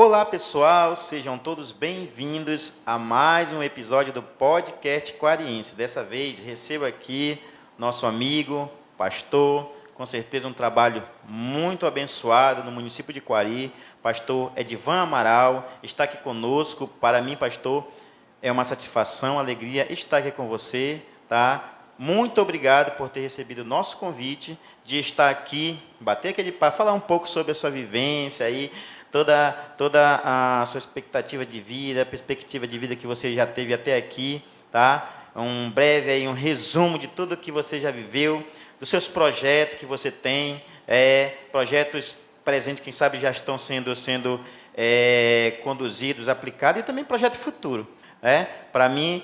Olá pessoal, sejam todos bem-vindos a mais um episódio do Podcast Quariense. Dessa vez recebo aqui nosso amigo, pastor, com certeza um trabalho muito abençoado no município de Quari, pastor Edivan Amaral, está aqui conosco. Para mim, pastor, é uma satisfação, alegria estar aqui com você, tá? Muito obrigado por ter recebido o nosso convite de estar aqui, bater aquele papo, falar um pouco sobre a sua vivência aí, toda a sua expectativa de vida, a perspectiva de vida que você já teve até aqui, tá? Um breve aí, um resumo de tudo que você já viveu, dos seus projetos que você tem, projetos presentes, quem sabe já estão sendo conduzidos, aplicados, e também projeto futuro. Para mim,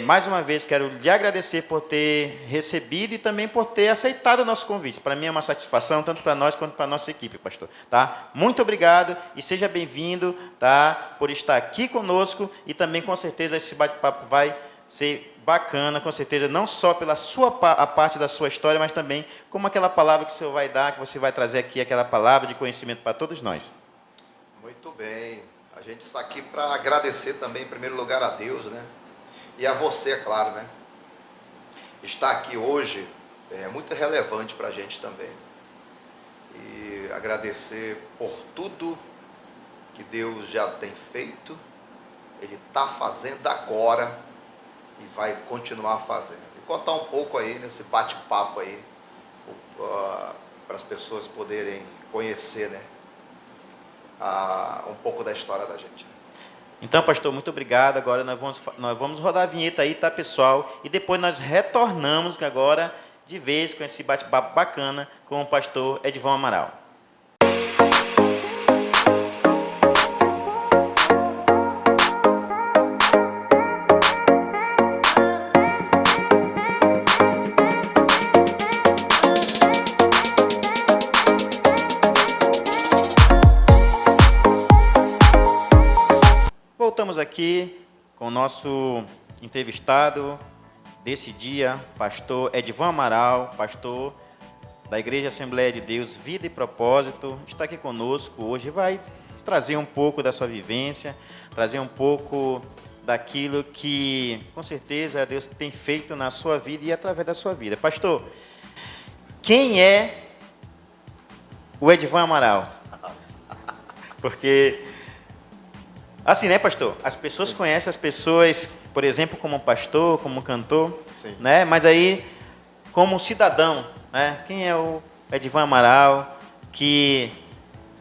mais uma vez, quero lhe agradecer por ter recebido e também por ter aceitado o nosso convite. Para mim é uma satisfação, tanto para nós quanto para a nossa equipe, pastor. Tá? Muito obrigado e seja bem-vindo, tá? Por estar aqui conosco, e também, com certeza, esse bate-papo vai ser bacana, com certeza, não só pela a parte da sua história, mas também como aquela palavra que o senhor vai dar, que você vai trazer aqui, aquela palavra de conhecimento para todos nós. Muito bem. A gente está aqui para agradecer também, em primeiro lugar, a Deus, né? E a você, é claro, né? Estar aqui hoje é muito relevante para a gente também. E agradecer por tudo que Deus já tem feito, Ele está fazendo agora e vai continuar fazendo. E contar um pouco aí nesse bate-papo aí, para as pessoas poderem conhecer, né? Um pouco da história da gente. Então, pastor, muito obrigado. Agora nós vamos rodar a vinheta aí, tá, pessoal? E depois nós retornamos agora de vez com esse bate-papo bacana com o pastor Edivan Amaral. Voltamos aqui com o nosso entrevistado desse dia, pastor Edivan Amaral, pastor da Igreja Assembleia de Deus Vida e Propósito. Está aqui conosco hoje, vai trazer um pouco da sua vivência, trazer um pouco daquilo que, com certeza, Deus tem feito na sua vida e através da sua vida. Pastor, quem é o Edivan Amaral? Porque... assim, né, pastor? As pessoas Sim. conhecem as pessoas, por exemplo, como pastor, como cantor, Sim. né? Mas aí, como cidadão, né? Quem é o Edivan Amaral, que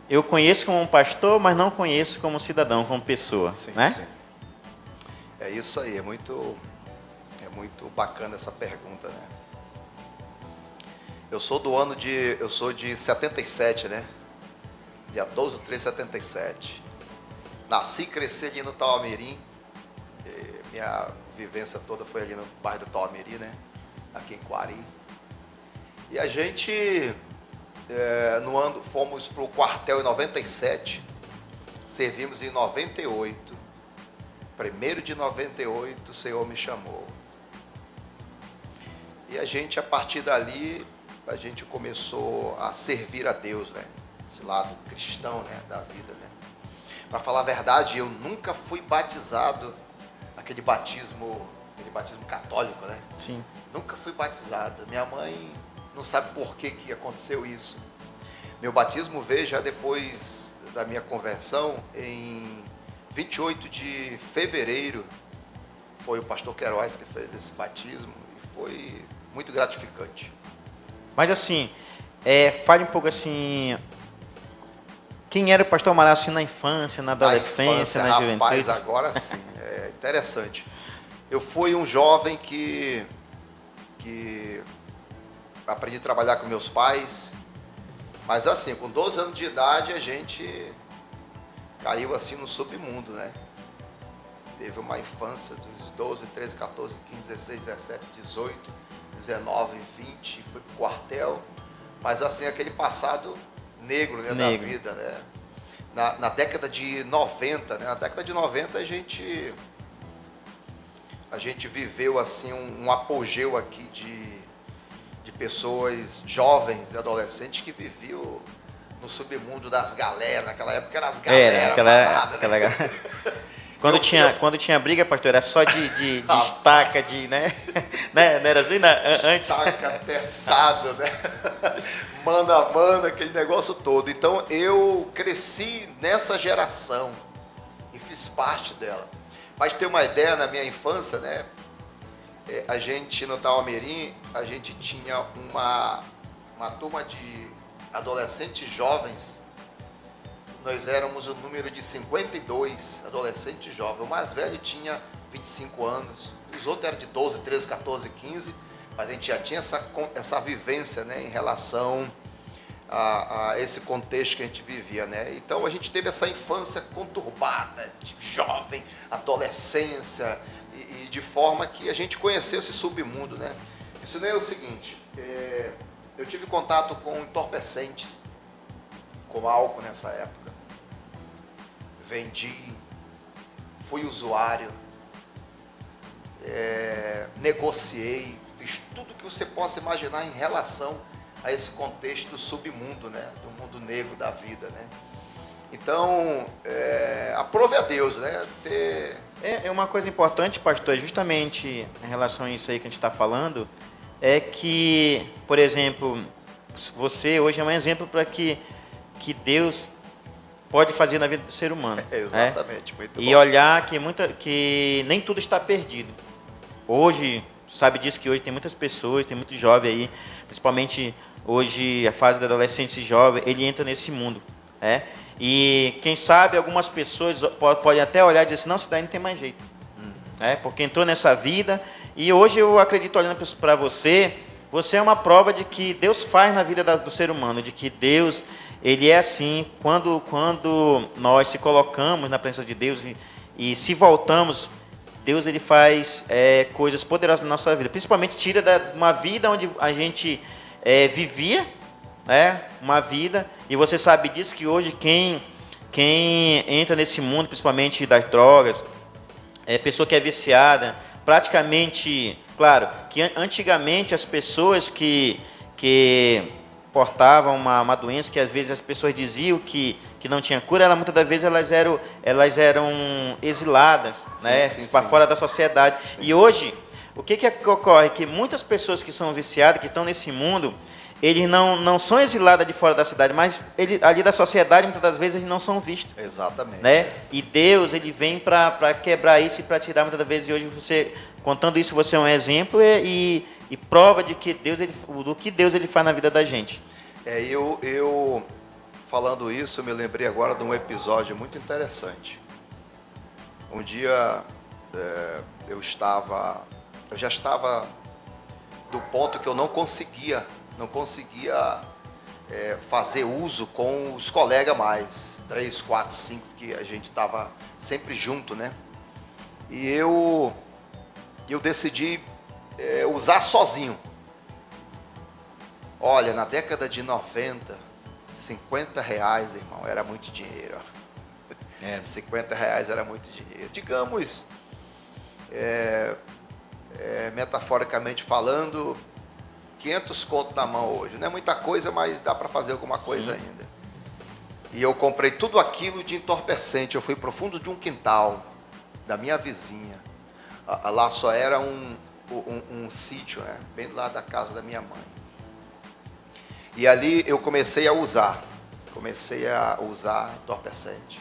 eu conheço como pastor, mas não conheço como cidadão, como pessoa, Sim, né? Sim. É isso aí, é muito bacana essa pergunta, né? Eu sou de 77, né? Dia 12/3/77. Nasci e cresci ali no Tauamirim. Minha vivência toda foi ali no bairro do Tauamirim, né? Aqui em Quari. E a gente, fomos para o quartel em 97, servimos em 98. 1º de 98, o Senhor me chamou. E a gente, a partir dali, a gente começou a servir a Deus, né? Esse lado cristão, né? Da vida, né? Para falar a verdade, eu nunca fui batizado, aquele batismo católico, né? Sim. Nunca fui batizado. Minha mãe não sabe por que aconteceu isso. Meu batismo veio já depois da minha conversão, em 28 de fevereiro. Foi o pastor Queiroz que fez esse batismo e foi muito gratificante. Mas assim, fale um pouco assim... quem era o pastor Amaral assim, na infância, na adolescência, na juventude? Rapaz, agora sim, é interessante. Eu fui um jovem que aprendi a trabalhar com meus pais, mas assim, com 12 anos de idade a gente caiu assim no submundo, né? Teve uma infância dos 12, 13, 14, 15, 16, 17, 18, 19, 20, fui pro quartel, mas assim, aquele passado negro, né, da vida, né? Na década de 90, né? Na década de 90 a gente viveu assim um apogeu aqui de pessoas jovens e adolescentes que viviam no submundo das galera, naquela época eram as galera. Quando tinha briga, pastor, era só de estaca, né? Não era assim, né? Antes. Estaca, teçado, né? Mano a mano, aquele negócio todo. Então eu cresci nessa geração e fiz parte dela. Mas ter uma ideia, na minha infância, né? A gente no Tauamirim, a gente tinha uma turma de adolescentes jovens. Nós éramos o número de 52 adolescentes jovens. O mais velho tinha 25 anos, os outros eram de 12, 13, 14, 15, mas a gente já tinha essa vivência, né, em relação a esse contexto que a gente vivia, né? Então a gente teve essa infância conturbada, de jovem, adolescência, e de forma que a gente conheceu esse submundo, né? Isso não é o seguinte, eu tive contato com entorpecentes, com álcool nessa época. Vendi, fui usuário, negociei, fiz tudo que você possa imaginar em relação a esse contexto do submundo, né? Do mundo negro da vida, né? Então, aprove a Deus, né? É uma coisa importante, pastor, justamente em relação a isso aí que a gente está falando, é que, por exemplo, você hoje é um exemplo para que Deus pode fazer na vida do ser humano. Exatamente, né? muito e bom. olhar que nem tudo está perdido. Hoje, sabe disso que hoje tem muitas pessoas, tem muitos jovens aí, principalmente hoje a fase da adolescente e jovem, ele entra nesse mundo. Né? E quem sabe algumas pessoas podem até olhar e dizer assim, não, isso daí não tem mais jeito. Porque entrou nessa vida e hoje eu acredito, olhando para você, você é uma prova de que Deus faz na vida do ser humano, de que Deus... Ele é assim, quando nós se colocamos na presença de Deus e se voltamos, Deus ele faz coisas poderosas na nossa vida. Principalmente tira uma vida onde a gente vivia, né, uma vida, e você sabe disso que hoje quem entra nesse mundo, principalmente das drogas, pessoa que é viciada, praticamente, claro, que antigamente as pessoas que portavam uma doença que às vezes as pessoas diziam que não tinha cura, muitas das vezes elas eram exiladas, sim, né, para fora da sociedade. Sim. E hoje, o que ocorre? Que muitas pessoas que são viciadas, que estão nesse mundo, eles não são exiladas de fora da cidade, mas ali da sociedade, muitas das vezes, eles não são vistos. Exatamente. Né? E Deus, ele vem para quebrar isso e para tirar, muitas das vezes, e hoje você, contando isso, você é um exemplo e prova de que do que Deus ele faz na vida da gente. Eu falando isso, eu me lembrei agora de um episódio muito interessante. Um dia eu já estava do ponto que eu não conseguia fazer uso com os colegas mais, 3, 4, 5, que a gente estava sempre junto, né? E eu decidi usar sozinho. Olha, na década de 90, 50 reais, irmão, era muito dinheiro. 50 reais era muito dinheiro. Digamos, metaforicamente falando, 500 conto na mão hoje. Não é muita coisa, mas dá para fazer alguma coisa ainda. E eu comprei tudo aquilo de entorpecente. Eu fui para o fundo de um quintal da minha vizinha. Lá só era um sítio, né? Bem do lado da casa da minha mãe. E ali eu comecei a usar entorpecente.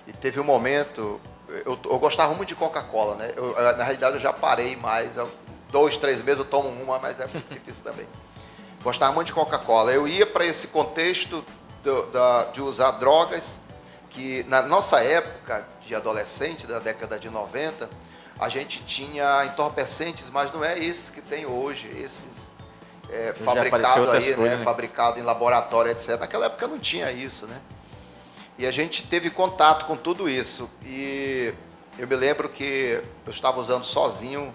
E teve um momento, eu gostava muito de Coca-Cola, né? Na realidade eu já parei mais, 2, 3 meses eu tomo uma, mas é muito difícil também. Gostava muito de Coca-Cola. Eu ia para esse contexto de usar drogas, que na nossa época de adolescente, da década de 90, a gente tinha entorpecentes, mas não é esses que tem hoje, esses fabricado aí, né? Fabricado em laboratório, etc. Naquela época não tinha isso, né? E a gente teve contato com tudo isso. E eu me lembro que eu estava usando sozinho,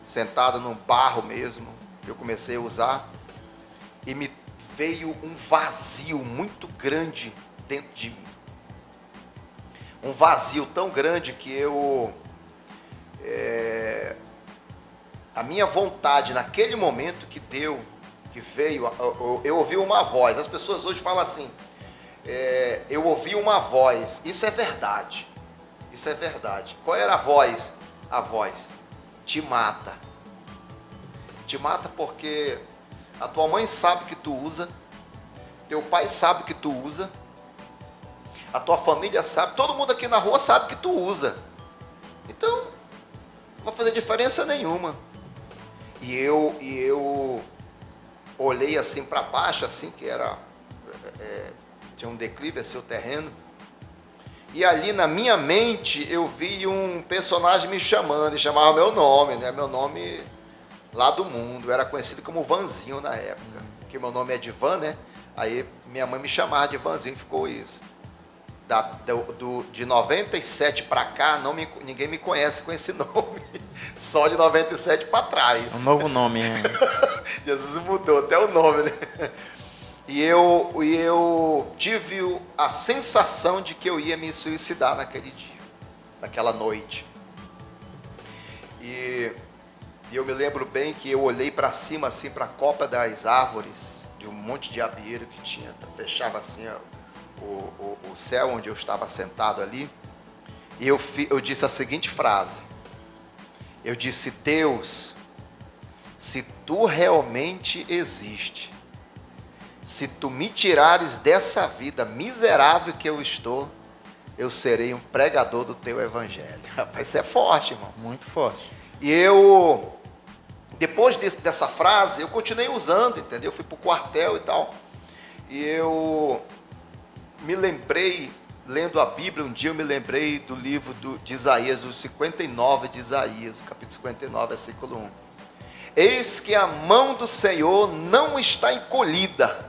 sentado num barro mesmo. Eu comecei a usar e me veio um vazio muito grande dentro de mim. Um vazio tão grande que a minha vontade naquele momento que que veio, eu ouvi uma voz. As pessoas hoje falam assim, eu ouvi uma voz. Isso é verdade. Isso é verdade. Qual era a voz? A voz: te mata. Te mata porque a tua mãe sabe que tu usa, teu pai sabe que tu usa, a tua família sabe, todo mundo aqui na rua sabe que tu usa. Então, não vai fazer diferença nenhuma. E eu olhei assim para baixo, assim, que era tinha um declive, assim, o terreno. E ali na minha mente eu vi um personagem me chamando, e chamava meu nome, né? Meu nome lá do mundo, eu era conhecido como Vanzinho na época, porque meu nome é de Van, né? Aí minha mãe me chamava de Vanzinho, ficou isso. De 97 para cá, ninguém me conhece com esse nome, só de 97 para trás. Um novo nome, né? Jesus mudou até o nome, né? E eu tive a sensação de que eu ia me suicidar naquele dia, naquela noite. E eu me lembro bem que eu olhei para cima, assim, para a copa das árvores, de um monte de abelheiro que tinha, fechava assim o céu onde eu estava sentado ali. E eu disse a seguinte frase. Eu disse: Deus, se tu realmente existe, se tu me tirares dessa vida miserável que eu estou, eu serei um pregador do teu evangelho. Rapaz, isso é forte, irmão. Muito forte. E depois dessa frase, eu continuei usando, entendeu? Fui para o quartel e tal. E eu me lembrei, lendo a Bíblia, um dia eu me lembrei do livro de Isaías, o 59 de Isaías, o capítulo 59, versículo 1. Eis que a mão do Senhor não está encolhida,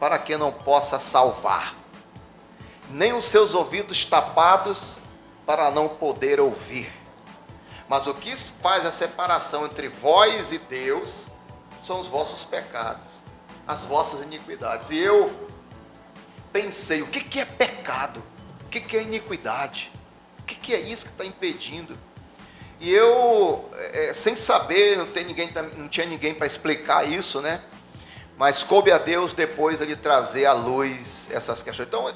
para que não possa salvar, nem os seus ouvidos tapados, para não poder ouvir. Mas o que faz a separação entre vós e Deus são os vossos pecados, as vossas iniquidades. E eu pensei, o que é pecado? O que é iniquidade? O que é isso que está impedindo? E eu, sem saber, não tinha ninguém para explicar isso, né? Mas coube a Deus depois ele trazer à luz essas questões. Então,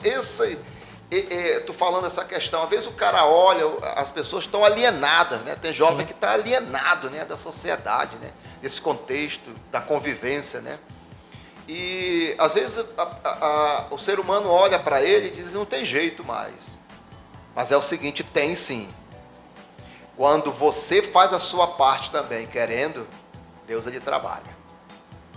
estou falando essa questão, às vezes o cara olha, as pessoas estão alienadas, né? Tem jovem que está alienado, né, da sociedade, né? Desse contexto, da convivência, né? E às vezes o ser humano olha para ele e diz: não tem jeito mais. Mas é o seguinte, tem sim. Quando você faz a sua parte também, querendo, Deus ele trabalha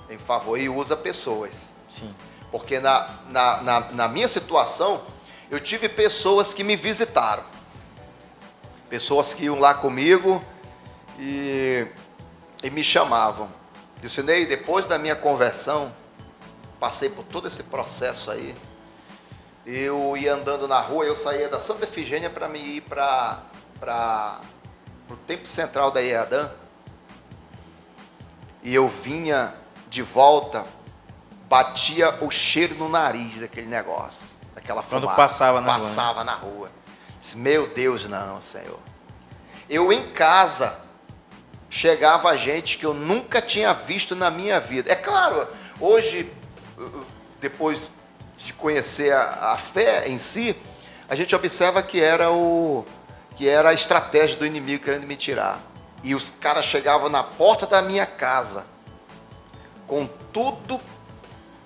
em favor e usa pessoas. Sim. Porque na minha situação, eu tive pessoas que me visitaram. Pessoas que iam lá comigo e me chamavam. Disse: Ney, depois da minha conversão, passei por todo esse processo aí. Eu ia andando na rua, eu saía da Santa Efigênia para me ir para o Templo Central da IEADAN. E eu vinha de volta, batia o cheiro no nariz daquele negócio, daquela fumaça. Quando passava na rua. Disse: meu Deus, não, Senhor. Eu em casa, chegava gente que eu nunca tinha visto na minha vida. É claro, hoje, depois de conhecer a fé em si, a gente observa que era a estratégia do inimigo querendo me tirar. E os caras chegavam na porta da minha casa, com tudo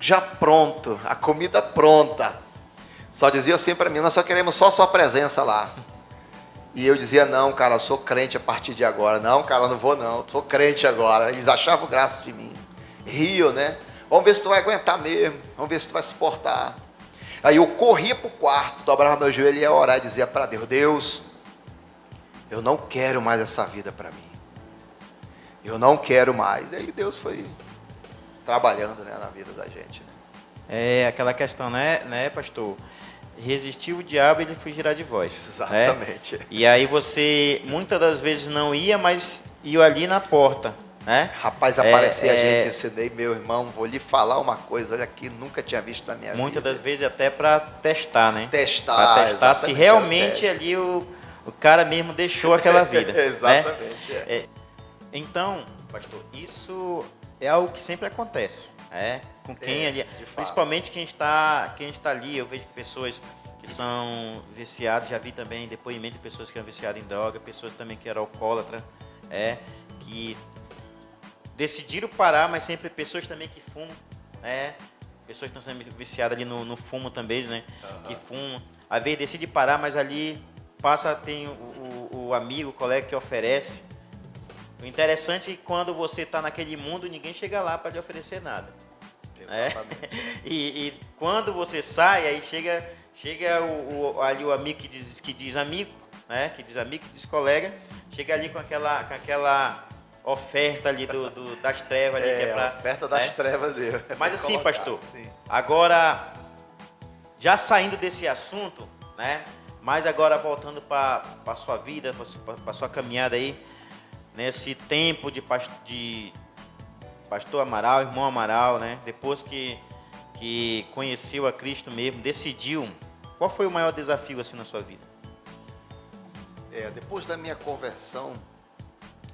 já pronto, a comida pronta. Só diziam assim para mim: nós só queremos só sua presença lá. E eu dizia: não, cara, eu sou crente a partir de agora. Não, cara, não vou não, eu sou crente agora. Eles achavam graça de mim. Riam, né? Vamos ver se tu vai aguentar mesmo, vamos ver se tu vai suportar. Aí eu corria para o quarto, dobrava meu joelho e ia orar e dizia para Deus: Deus, eu não quero mais essa vida para mim. Eu não quero mais. E aí Deus foi trabalhando, né, na vida da gente, né? É aquela questão, né, pastor? Resistir o diabo, ele fugirá de vós. Exatamente. Né? E aí você, muitas das vezes, não ia, mas ia ali na porta, né? Rapaz, aparecia a gente, ensinei, meu irmão, vou lhe falar uma coisa, olha aqui, nunca tinha visto na minha vida. Muitas das vezes até para testar, né? Testar, testar se realmente ali o cara mesmo deixou aquela vida. Exatamente. Né? Então, pastor, isso é algo que sempre acontece, com quem ali, de fato. principalmente quem está ali. Eu vejo que pessoas que são viciadas, já vi também depoimento de pessoas que eram viciadas em droga, pessoas também que eram alcoólatras, que decidiram parar, mas sempre pessoas também que fumam, pessoas que estão sendo viciadas ali no fumo também, né? Que fumam, às vezes decide parar, mas ali tem o amigo, o colega que oferece. O interessante é que quando você está naquele mundo, ninguém chega lá para lhe oferecer nada. Exatamente. E quando você sai, aí chega ali o amigo que diz amigo, que diz amigo, que diz colega, chega ali com aquela oferta ali das trevas. Ali, que é pra, oferta das trevas. Mas assim, colocar, pastor, sim. agora, já saindo desse assunto, mas agora voltando para a sua vida, para a sua caminhada aí, nesse tempo de pastor Amaral, irmão Amaral, depois que conheceu a Cristo mesmo, decidiu, qual foi o maior desafio assim na sua vida? Depois da minha conversão,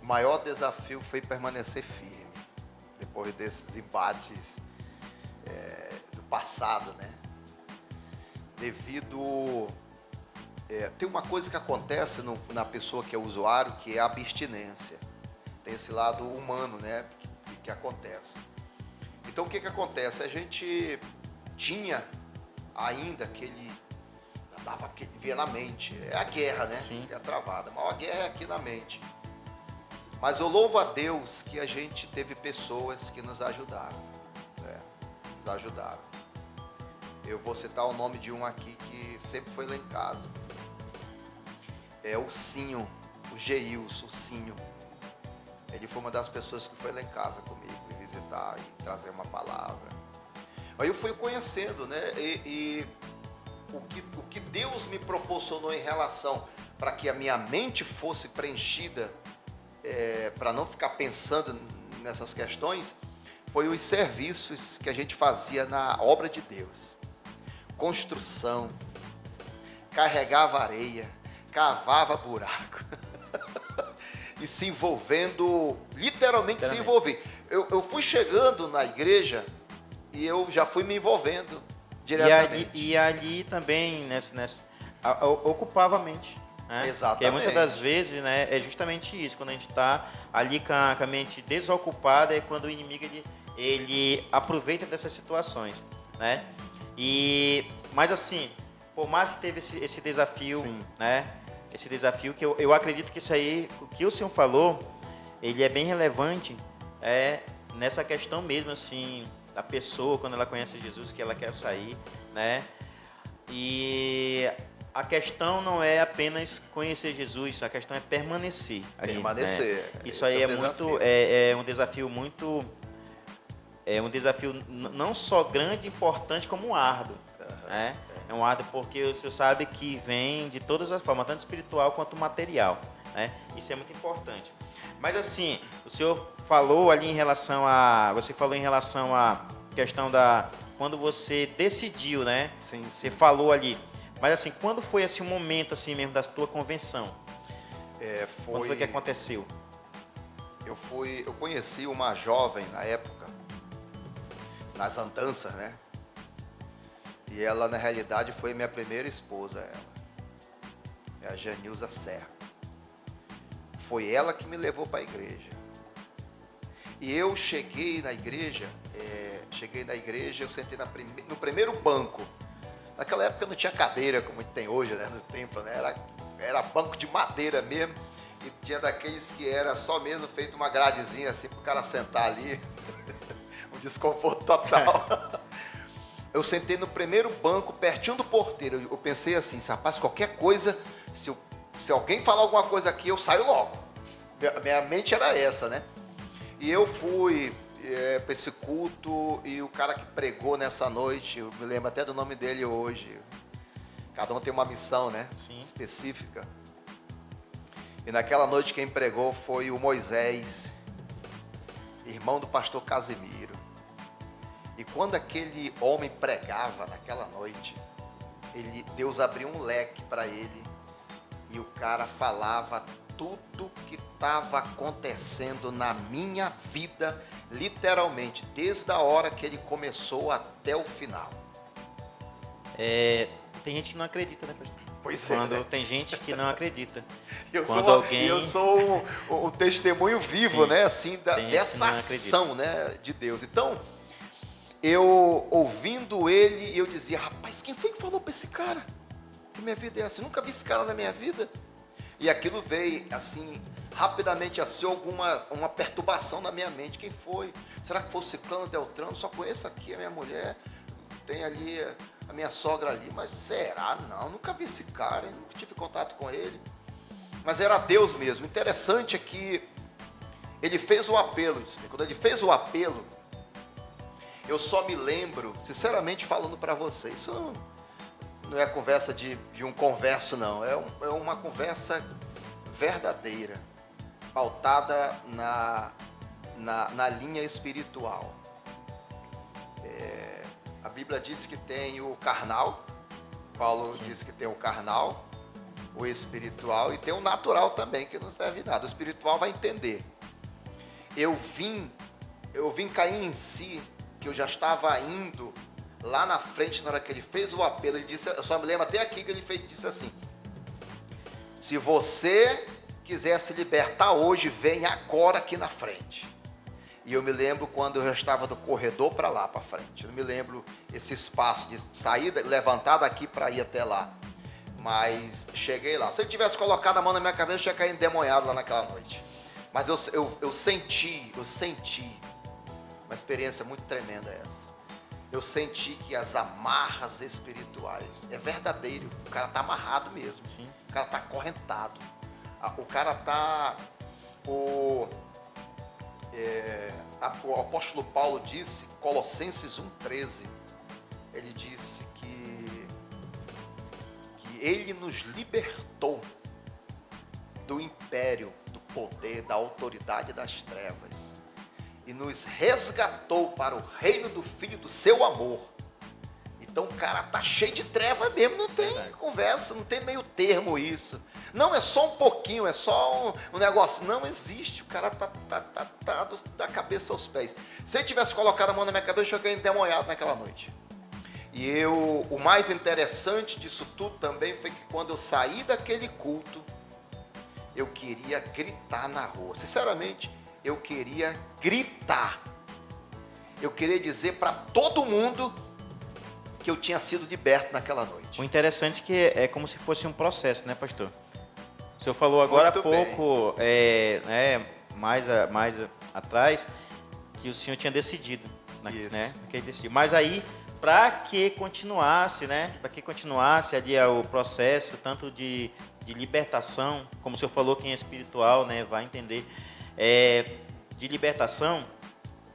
o maior desafio foi permanecer firme, depois desses embates do passado, Devido... tem uma coisa que acontece na pessoa que é usuário, que é a abstinência. Tem esse lado humano, que acontece. Então, o que acontece? A gente tinha ainda via na mente. É a guerra, Sim. Que é travada. A maior guerra é aqui na mente. Mas eu louvo a Deus que a gente teve pessoas que nos ajudaram. Nos ajudaram. Eu vou citar o nome de um aqui que sempre foi lá em casa. É o Sinho, o Geilson, o Sinho. Ele foi uma das pessoas que foi lá em casa comigo, me visitar e trazer uma palavra. Aí eu fui conhecendo, e o que Deus me proporcionou em relação para que a minha mente fosse preenchida, para não ficar pensando nessas questões, foi os serviços que a gente fazia na obra de Deus. Construção, carregava areia, cavava buraco e se envolvendo, literalmente se envolver. Eu fui chegando na igreja e eu já fui me envolvendo diretamente. E ali também, ocupava a mente. Exatamente. Porque muitas das vezes, é justamente isso, quando a gente está ali com a mente desocupada, é quando o inimigo ele aproveita dessas situações, Mas assim, por mais que teve esse desafio, Sim. Esse desafio que eu acredito que isso aí, o que o senhor falou, ele é bem relevante, nessa questão mesmo, assim, da pessoa, quando ela conhece Jesus, que ela quer sair, E a questão não é apenas conhecer Jesus, a questão é permanecer. Permanecer. Isso aí é um desafio muito... É um desafio não só grande e importante, como árduo. É um árduo porque o senhor sabe que vem de todas as formas, tanto espiritual quanto material. Isso é muito importante. Mas assim, o senhor falou ali em relação a... Você falou em relação à questão da... Quando você decidiu, Sim. Você falou ali. Mas assim, quando foi assim, um momento assim mesmo da tua convenção? Quando foi que aconteceu? Eu conheci uma jovem na época, nas andanças, E ela, na realidade, foi minha primeira esposa, É a Janilza Serra. Foi ela que me levou para a igreja. E eu cheguei na igreja, eu sentei no primeiro banco. Naquela época não tinha cadeira como tem hoje, no templo, Era banco de madeira mesmo. E tinha daqueles que era só mesmo feito uma gradezinha assim para o cara sentar ali. Um desconforto total. Eu sentei no primeiro banco, pertinho do porteiro. Eu pensei assim, rapaz, qualquer coisa, se alguém falar alguma coisa aqui, eu saio logo. Minha mente era essa, E eu fui para esse culto e o cara que pregou nessa noite, eu me lembro até do nome dele hoje. Cada um tem uma missão, Sim. Específica. E naquela noite quem pregou foi o Moisés, irmão do pastor Casimiro. E quando aquele homem pregava naquela noite, Deus abriu um leque para ele e o cara falava tudo que estava acontecendo na minha vida literalmente, desde a hora que ele começou até o final. Tem gente que não acredita, né, pastor? Pois é, né? Tem gente que não acredita. Eu Quando sou o testemunho vivo, Sim, né, assim, dessa ação, né, de Deus. Então, eu ouvindo ele, eu dizia, rapaz, quem foi que falou para esse cara que minha vida é assim? Nunca vi esse cara na minha vida. E aquilo veio, assim, rapidamente, assim, uma perturbação na minha mente. Quem foi? Será que foi o Ciclano Deltrano? Só conheço aqui a minha mulher, tem ali a minha sogra ali, mas será? Não, nunca vi esse cara, nunca tive contato com ele. Mas era Deus mesmo. Interessante é que ele fez o apelo. Quando ele fez o apelo, eu só me lembro, sinceramente falando para vocês, isso não é conversa de um converso, não. É uma conversa verdadeira, pautada na linha espiritual. A Bíblia diz que tem o carnal, Paulo diz que tem o carnal, o espiritual, e tem o natural também, que não serve nada. O espiritual vai entender. Eu vim cair em si, que eu já estava indo lá na frente, na hora que ele fez o apelo, ele disse, eu só me lembro até aqui que ele disse assim, se você quiser se libertar hoje, vem agora aqui na frente. E eu me lembro quando eu já estava do corredor para lá, para frente. Eu não me lembro esse espaço de saída, levantar daqui para ir até lá. Mas cheguei lá. Se ele tivesse colocado a mão na minha cabeça, eu tinha caído endemoniado lá naquela noite. Mas eu senti uma experiência muito tremenda essa. Eu senti que as amarras espirituais, é verdadeiro, o cara está amarrado mesmo. Sim. O cara está acorrentado. O cara está... O apóstolo Paulo disse, Colossenses 1,13, ele disse que ele nos libertou do império, do poder, da autoridade das trevas e nos resgatou para o reino do Filho do seu amor. Então o cara tá cheio de treva mesmo, não tem conversa, não tem meio termo isso. Não, é só um pouquinho, é só um negócio. Não existe, o cara tá da cabeça aos pés. Se ele tivesse colocado a mão na minha cabeça, eu ia cair endemoniado naquela noite. E o mais interessante disso tudo também foi que quando eu saí daquele culto, eu queria gritar na rua. Sinceramente, eu queria gritar. Eu queria dizer para todo mundo que eu tinha sido liberto naquela noite. O interessante é que é como se fosse um processo, né, pastor? O senhor falou agora há pouco, mais atrás, que o senhor tinha decidido, né? Que ele decidiu. Mas aí, para que continuasse, né? Para que continuasse ali o processo, tanto de libertação, como o senhor falou, quem é espiritual, né, vai entender, de libertação.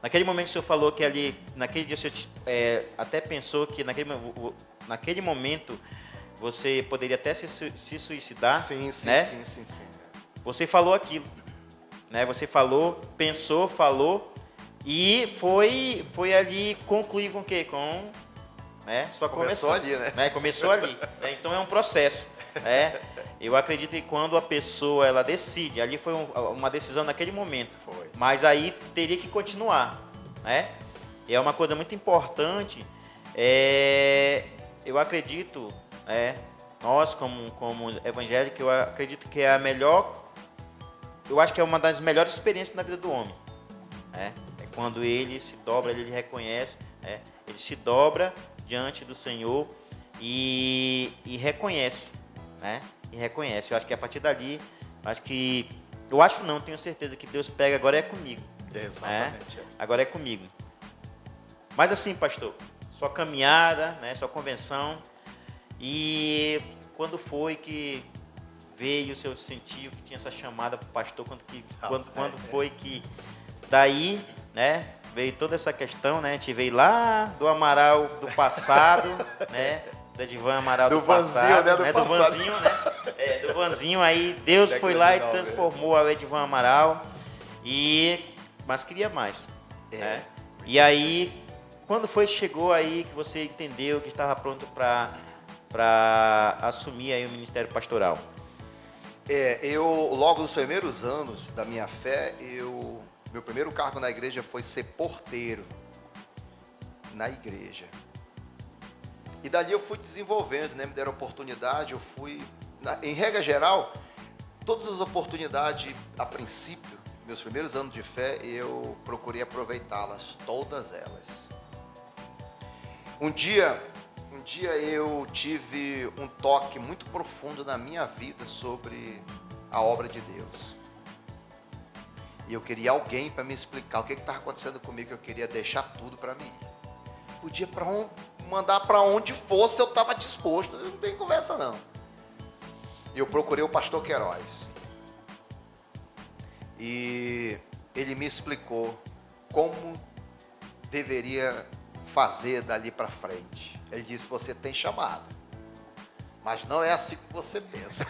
Naquele momento o senhor falou que ali, naquele dia o senhor até pensou que naquele momento você poderia até se suicidar. Sim. Você falou aquilo, né? Você falou, pensou, falou e foi ali concluir com o quê? Só começou ali, né? Começou ali. Então é um processo. Eu acredito que quando a pessoa ela decide, ali foi uma decisão naquele momento. Foi. Mas aí teria que continuar, né? E é uma coisa muito importante. Eu acredito, nós como evangélicos, eu acredito que é a melhor. Eu acho que é uma das melhores experiências na vida do homem. É quando ele se dobra, ele reconhece, ele se dobra diante do Senhor e reconhece, né? E reconhece. Eu acho que a partir dali, tenho certeza que Deus pega, agora é comigo. Exatamente. Agora é comigo. Mas assim, pastor, sua caminhada, né, sua convenção, e quando foi que veio, o senhor sentiu que tinha essa chamada para o pastor, quando foi que daí, né, veio toda essa questão, né, a gente veio lá do Amaral do passado, né, da Edivan Amaral do passado, né, do Vanzinho, né, do Vanzinho, aí Deus foi lá e transformou o Edivan Amaral, mas queria mais, né, e aí, quando foi que chegou aí que você entendeu que estava pronto para assumir aí o ministério pastoral? Eu, logo nos primeiros anos da minha fé, eu Meu primeiro cargo na igreja foi ser porteiro na igreja. E dali eu fui desenvolvendo, né? Me deram oportunidade, eu fui... Em regra geral, todas as oportunidades, a princípio, meus primeiros anos de fé, eu procurei aproveitá-las, todas elas. Um dia eu tive um toque muito profundo na minha vida sobre a obra de Deus. E eu queria alguém para me explicar o que estava acontecendo comigo, que eu queria deixar tudo para mim. Podia mandar para onde fosse, eu estava disposto, não tem conversa não. E eu procurei o pastor Queiroz. E ele me explicou como deveria fazer dali para frente. Ele disse, você tem chamado, mas não é assim que você pensa.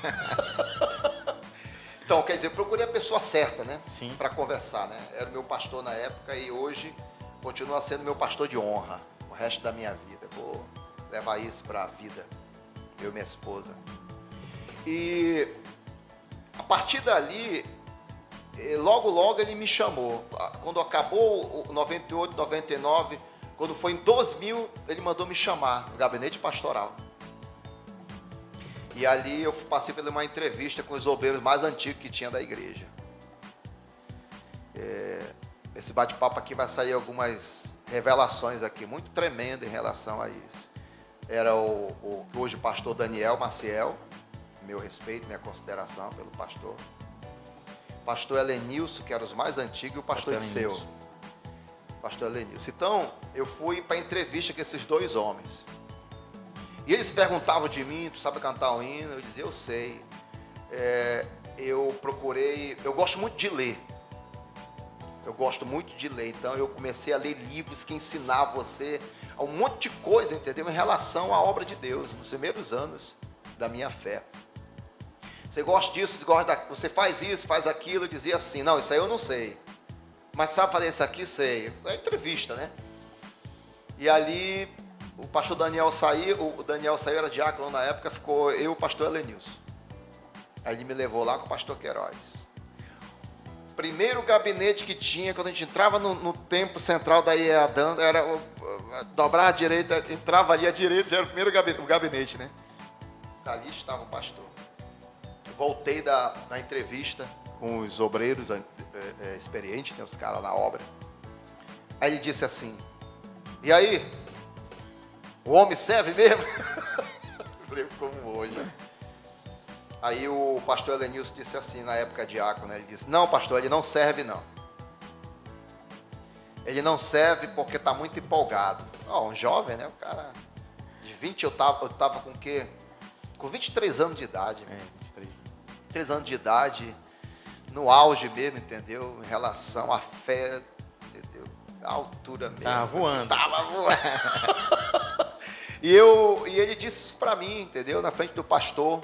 Então, quer dizer, eu procurei a pessoa certa, né? Sim. Para conversar, né? Era o meu pastor na época e hoje continua sendo meu pastor de honra o resto da minha vida. Vou levar isso para a vida, eu e minha esposa. E a partir dali, logo ele me chamou. Quando acabou o 98, 99, quando foi em 2000, ele mandou me chamar no gabinete pastoral. E ali eu passei por uma entrevista com os obreiros mais antigos que tinha da igreja. Esse bate-papo aqui vai sair algumas revelações aqui, muito tremendas em relação a isso. Era o hoje pastor Daniel Maciel, meu respeito, minha consideração pelo pastor. Pastor Helenilson, que era os mais antigos, e o pastor Eliseu. Pastor Helenilson. Então, eu fui para a entrevista com esses dois homens. E eles perguntavam de mim, tu sabe cantar um hino? Eu dizia, eu sei. Eu procurei, eu gosto muito de ler. Então eu comecei a ler livros que ensinavam você a um monte de coisa, entendeu? Em relação à obra de Deus, nos primeiros anos da minha fé. Você gosta disso, você faz isso, faz aquilo, eu dizia assim, não, isso aí eu não sei. Mas sabe fazer isso aqui? Sei. É entrevista, né? E ali... O pastor Daniel saiu, era diácono na época, ficou eu e o pastor Helenilson. Aí ele me levou lá com o pastor Queiroz. Primeiro gabinete que tinha, quando a gente entrava no templo central da IEADAN, era dobrar a direita, entrava ali à direita, já era o primeiro gabinete, né? Ali estava o pastor. Voltei da entrevista com os obreiros experientes, né, os caras na obra. Aí ele disse assim, e aí? O homem serve mesmo? Eu lembro como hoje. Aí o pastor Helenilson disse assim, na época diácono, né? Ele disse, não pastor, ele não serve não. Ele não serve porque está muito empolgado. Um jovem, né? O cara de 20, eu tava com o quê? Com 23 anos de idade. 23 anos de idade, no auge mesmo, entendeu? Em relação à fé, entendeu? A altura mesmo. Tava voando. E ele disse isso para mim, entendeu? Na frente do pastor.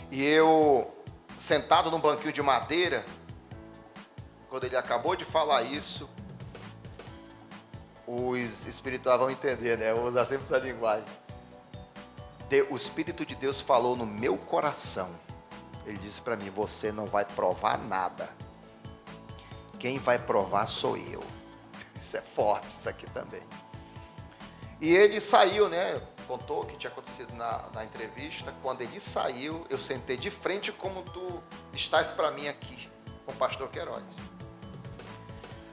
E eu, sentado num banquinho de madeira, quando ele acabou de falar isso, os espirituais vão entender, né? Eu vou usar sempre essa linguagem. O Espírito de Deus falou no meu coração. Ele disse para mim, você não vai provar nada. Quem vai provar sou eu. Isso é forte, isso aqui também. E ele saiu, né? Contou o que tinha acontecido na entrevista. Quando ele saiu, eu sentei de frente como tu estás para mim aqui, com o pastor Queiroz.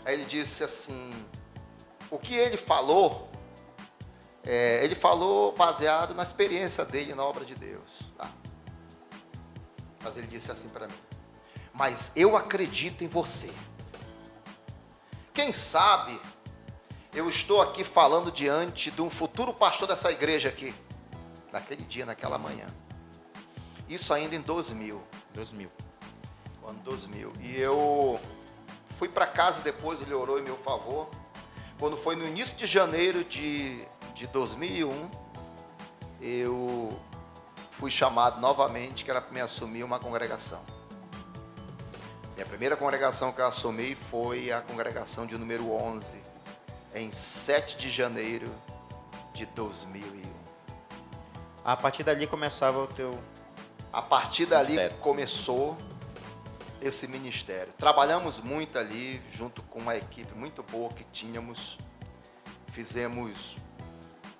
Aí ele disse assim, o que ele falou baseado na experiência dele na obra de Deus. Tá? Mas ele disse assim para mim, mas eu acredito em você. Quem sabe eu estou aqui falando diante de um futuro pastor dessa igreja aqui, naquele dia, naquela manhã. Isso ainda em 2000. Ano 2000. E eu fui para casa depois, ele orou em meu favor. Quando foi no início de janeiro de 2001, eu fui chamado novamente, que era para me assumir uma congregação. Minha primeira congregação que eu assumi foi a congregação de número 11, em 7 de janeiro de 2001. A partir dali começava o teu... A partir dali começou esse ministério. Trabalhamos muito ali, junto com uma equipe muito boa que tínhamos. Fizemos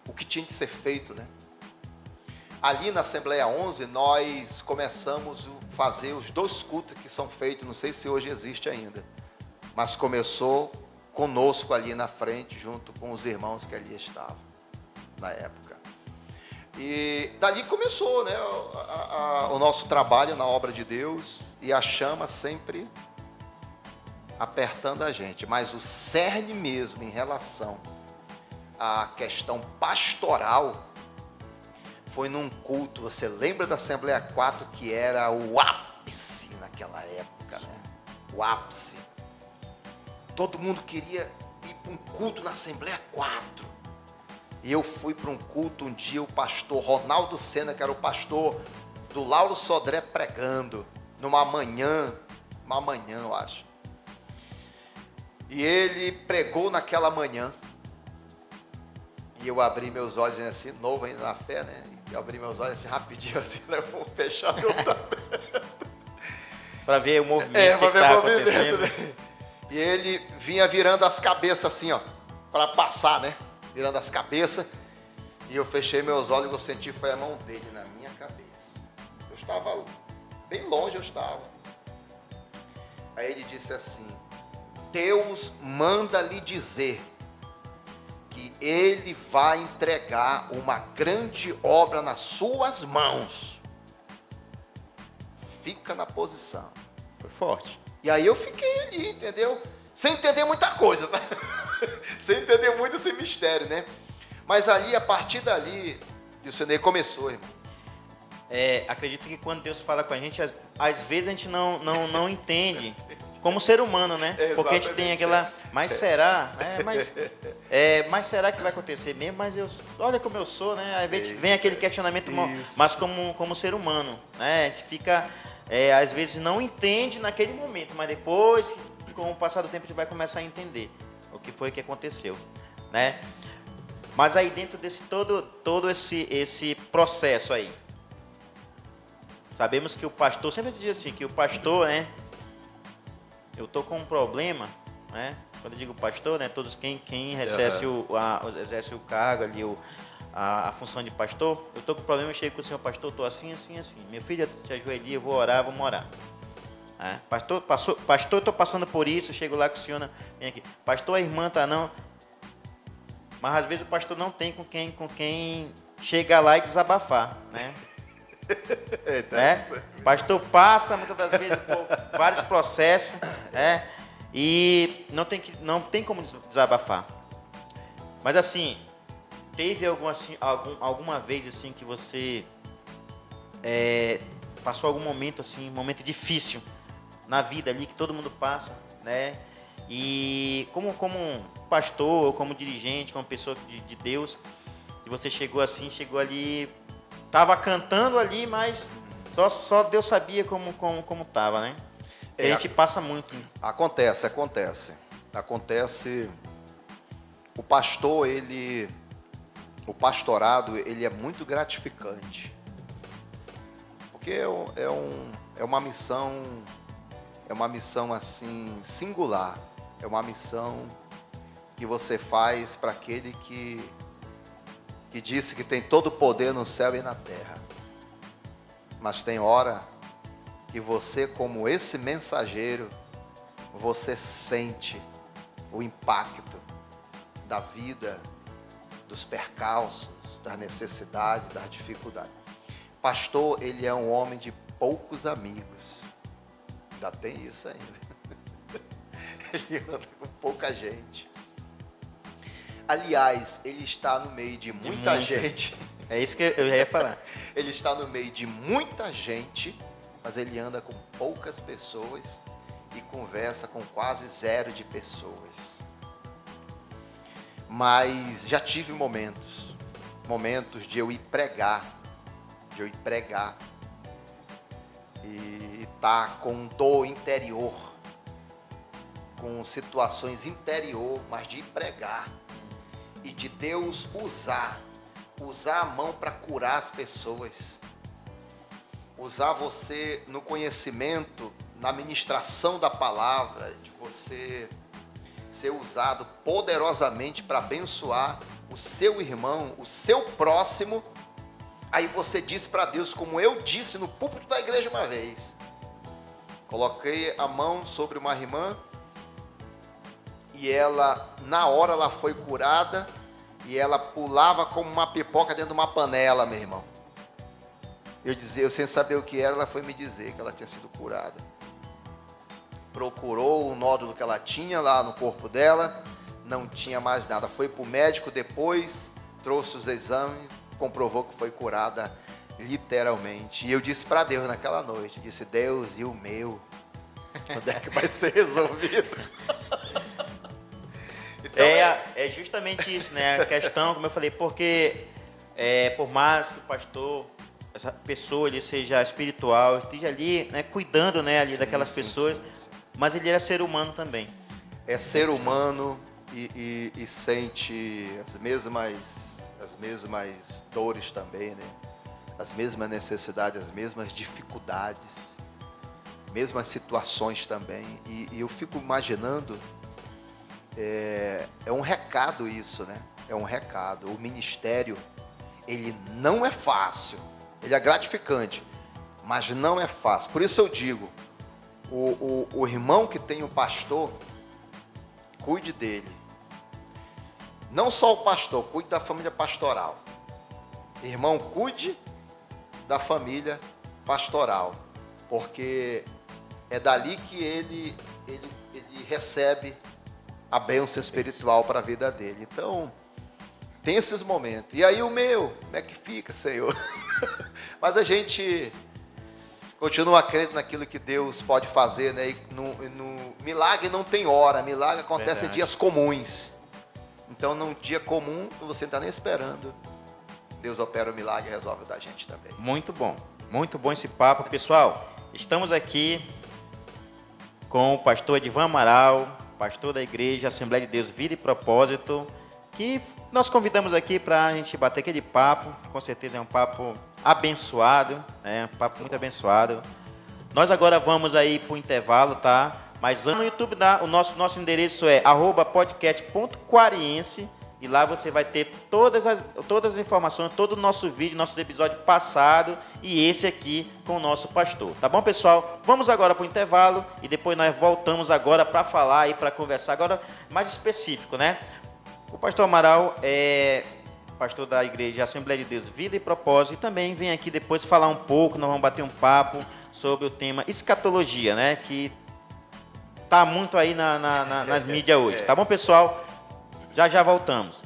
o que tinha de ser feito, né? Ali na Assembleia 11, nós começamos a fazer os 2 cultos que são feitos, não sei se hoje existe ainda, mas começou conosco ali na frente, junto com os irmãos que ali estavam, na época. E dali começou, né, o nosso trabalho na obra de Deus, e a chama sempre apertando a gente, mas o cerne mesmo em relação à questão pastoral foi num culto. Você lembra da Assembleia 4, que era o ápice naquela época, né? O ápice. Todo mundo queria ir para um culto na Assembleia 4. E eu fui para um culto um dia, o pastor Ronaldo Sena, que era o pastor do Lauro Sodré, pregando, numa manhã, eu acho. E ele pregou naquela manhã. E eu abri meus olhos assim, novo ainda na fé, né? Eu abri meus olhos assim, rapidinho, assim, eu vou fechar meu tapete. Para ver o movimento para que ver está o movimento, acontecendo. né? E ele vinha virando as cabeças assim, ó, para passar, né? Virando as cabeças. E eu fechei meus olhos e eu senti, foi a mão dele na minha cabeça. Eu estava bem longe, eu estava. Aí ele disse assim: Deus manda lhe dizer que ele vai entregar uma grande obra nas suas mãos. Fica na posição. Foi forte. E aí eu fiquei ali, entendeu? Sem entender muita coisa, tá? Sem entender muito esse mistério, né? Mas ali, a partir dali, o Senhor começou, irmão. Acredito que quando Deus fala com a gente, às vezes a gente não entende, como ser humano, né? Porque a gente tem aquela, mas será? Mas será que vai acontecer mesmo? Mas olha como eu sou, né? Às vezes vem aquele questionamento, mas como ser humano, né? A gente fica, às vezes não entende naquele momento, mas depois, com o passar do tempo, a gente vai começar a entender o que foi que aconteceu, né? Mas aí dentro desse todo esse processo aí, sabemos que o pastor, sempre diz assim, que o pastor, né? Eu tô com um problema, né? Quando eu digo pastor, né? Todos quem exerce exerce o cargo ali, a função de pastor, eu tô com um problema, eu chego com o senhor pastor, tô assim. Meu filho, te ajoelha, eu vou orar, vamos orar. Pastor, eu tô passando por isso, chego lá com o senhor, vem aqui. Pastor, a irmã tá não. Mas às vezes o pastor não tem com quem chegar lá e desabafar, né? O pastor passa muitas das vezes por vários processos, né? E não tem como desabafar. Mas assim, teve alguma vez assim que você passou algum momento assim, um momento difícil na vida ali que todo mundo passa, né? E como um pastor, ou como dirigente, como pessoa de Deus, e você chegou ali, estava cantando ali, mas só Deus sabia como estava, né? A gente passa muito. Acontece. O pastorado, ele é muito gratificante. Porque é uma missão assim singular. É uma missão que você faz para aquele que disse que tem todo o poder no céu e na terra. Mas tem hora que você, como esse mensageiro, você sente o impacto da vida, dos percalços, das necessidades, das dificuldades. Pastor, ele é um homem de poucos amigos. Ainda tem isso ainda. Ele anda com pouca gente. Aliás, ele está no meio de muita gente. É isso que eu já ia falar. Ele está no meio de muita gente, mas ele anda com poucas pessoas e conversa com quase 0 de pessoas. Mas já tive momentos de eu ir pregar, e estar com dor interior, com situações interior, mas de ir pregar e de Deus usar a mão para curar as pessoas, usar você no conhecimento, na ministração da palavra, de você ser usado poderosamente para abençoar o seu irmão, o seu próximo, aí você diz para Deus, como eu disse no púlpito da igreja uma vez, coloquei a mão sobre uma irmã e ela, na hora ela foi curada e ela pulava como uma pipoca dentro de uma panela, meu irmão. Eu sem saber o que era, ela foi me dizer que ela tinha sido curada. Procurou o nódulo que ela tinha lá no corpo dela, não tinha mais nada. Foi para o médico depois, trouxe os exames, comprovou que foi curada literalmente. E eu disse para Deus naquela noite, disse, Deus, e o meu? Quando é que vai ser resolvido? Então, é justamente isso, né? A questão, como eu falei, porque por mais que o pastor, essa pessoa ele seja espiritual, esteja ali, né, cuidando, né, ali daquelas pessoas, sim. Mas ele era ser humano também. É ser humano e sente as mesmas dores também, né? As mesmas necessidades, as mesmas dificuldades, mesmas situações também. E eu fico imaginando, é um recado isso, né? É um recado. O ministério, ele não é fácil. Ele é gratificante, mas não é fácil. Por isso eu digo, o irmão que tem o pastor, cuide dele. Não só o pastor, cuide da família pastoral. Irmão, cuide da família pastoral, porque é dali que ele recebe a bênção espiritual para a vida dele. Então, tem esses momentos. E aí o meu, como é que fica, Senhor? Mas a gente continua crendo naquilo que Deus pode fazer, né? E no milagre não tem hora, milagre acontece em dias comuns. Então, num dia comum, você não está nem esperando, Deus opera o milagre e resolve da gente também. Muito bom esse papo. Pessoal, estamos aqui com o pastor Edivan Amaral, pastor da Igreja Assembleia de Deus Vida e Propósito, que nós convidamos aqui para a gente bater aquele papo. Com certeza é um papo abençoado, né? Um papo muito abençoado. Nós agora vamos aí para o intervalo, tá? Mas no YouTube, o nosso endereço é @podcast.quariense, e lá você vai ter todas as informações, todo o nosso vídeo, nosso episódio passado e esse aqui com o nosso pastor. Tá bom, pessoal? Vamos agora para o intervalo e depois nós voltamos agora para falar e para conversar agora mais específico, né? O pastor Amaral é pastor da Igreja Assembleia de Deus Vida e Propósito, e também vem aqui depois falar um pouco, nós vamos bater um papo sobre o tema escatologia, né? Que tá muito aí nas mídias hoje. Tá bom, pessoal? Já voltamos.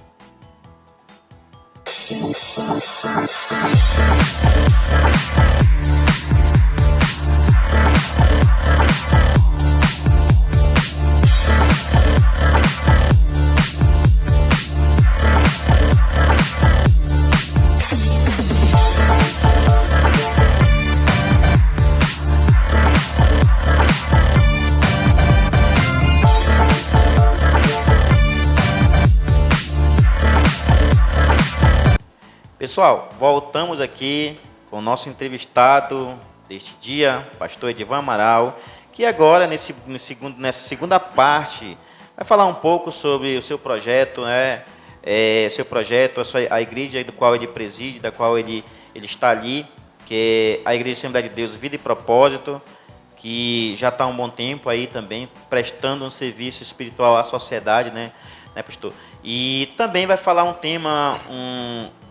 Pessoal, voltamos aqui com o nosso entrevistado deste dia, pastor Edivan Amaral, que agora, nessa segunda parte, vai falar um pouco sobre o seu projeto, né? A igreja do qual ele preside, da qual ele está ali, que é a Igreja Assembleia de Deus Vida e Propósito, que já está há um bom tempo aí também, prestando um serviço espiritual à sociedade, né, pastor? E também vai falar um tema,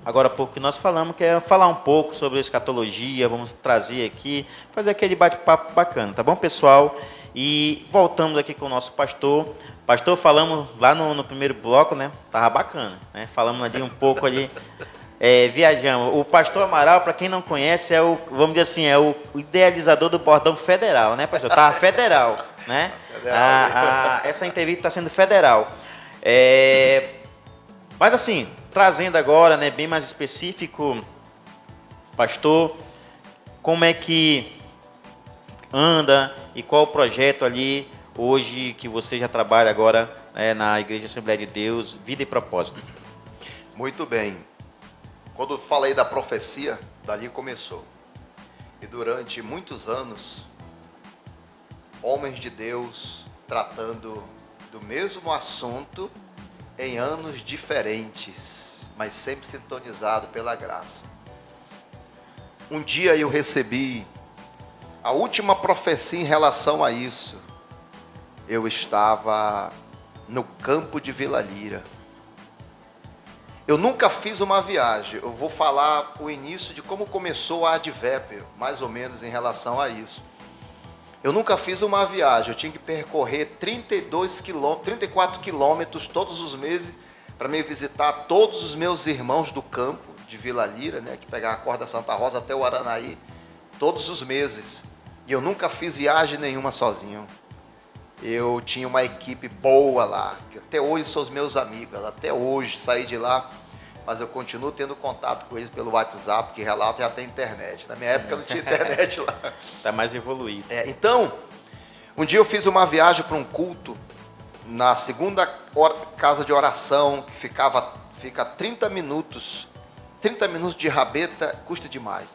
agora há pouco que nós falamos, que é falar um pouco sobre a escatologia, vamos trazer aqui, fazer aquele bate-papo bacana, tá bom, pessoal? E voltamos aqui com o nosso pastor. Pastor, falamos lá no primeiro bloco, né? Tava bacana, né? Falamos ali um pouco ali, viajamos. O pastor Amaral, para quem não conhece, vamos dizer assim, é o idealizador do bordão federal, né, pastor? Tava federal, né? Essa entrevista está sendo federal. Mas assim, trazendo agora, né, bem mais específico, pastor, como é que anda e qual o projeto ali hoje que você já trabalha agora na Igreja Assembleia de Deus, Vida e Propósito? Muito bem. Quando eu falei da profecia, dali começou. E durante muitos anos, homens de Deus tratando do mesmo assunto em anos diferentes, mas sempre sintonizado pela graça. Um dia eu recebi a última profecia em relação a isso. Eu estava no campo de Vila Lira. Eu nunca fiz uma viagem. Eu vou falar o início de como começou a Advep, mais ou menos em relação a isso. Eu nunca fiz uma viagem. Eu tinha que percorrer 34 quilômetros todos os meses para me visitar todos os meus irmãos do campo de Vila Lira, né, que pegava a Corda Santa Rosa até o Aranaí, todos os meses. E eu nunca fiz viagem nenhuma sozinho. Eu tinha uma equipe boa lá, que até hoje são os meus amigos, até hoje saí de lá, mas eu continuo tendo contato com eles pelo WhatsApp, que relato já tem internet. Na minha época não tinha internet lá. Está mais evoluído. Então, um dia eu fiz uma viagem para um culto, na segunda casa de oração, que fica 30 minutos de rabeta, custa demais.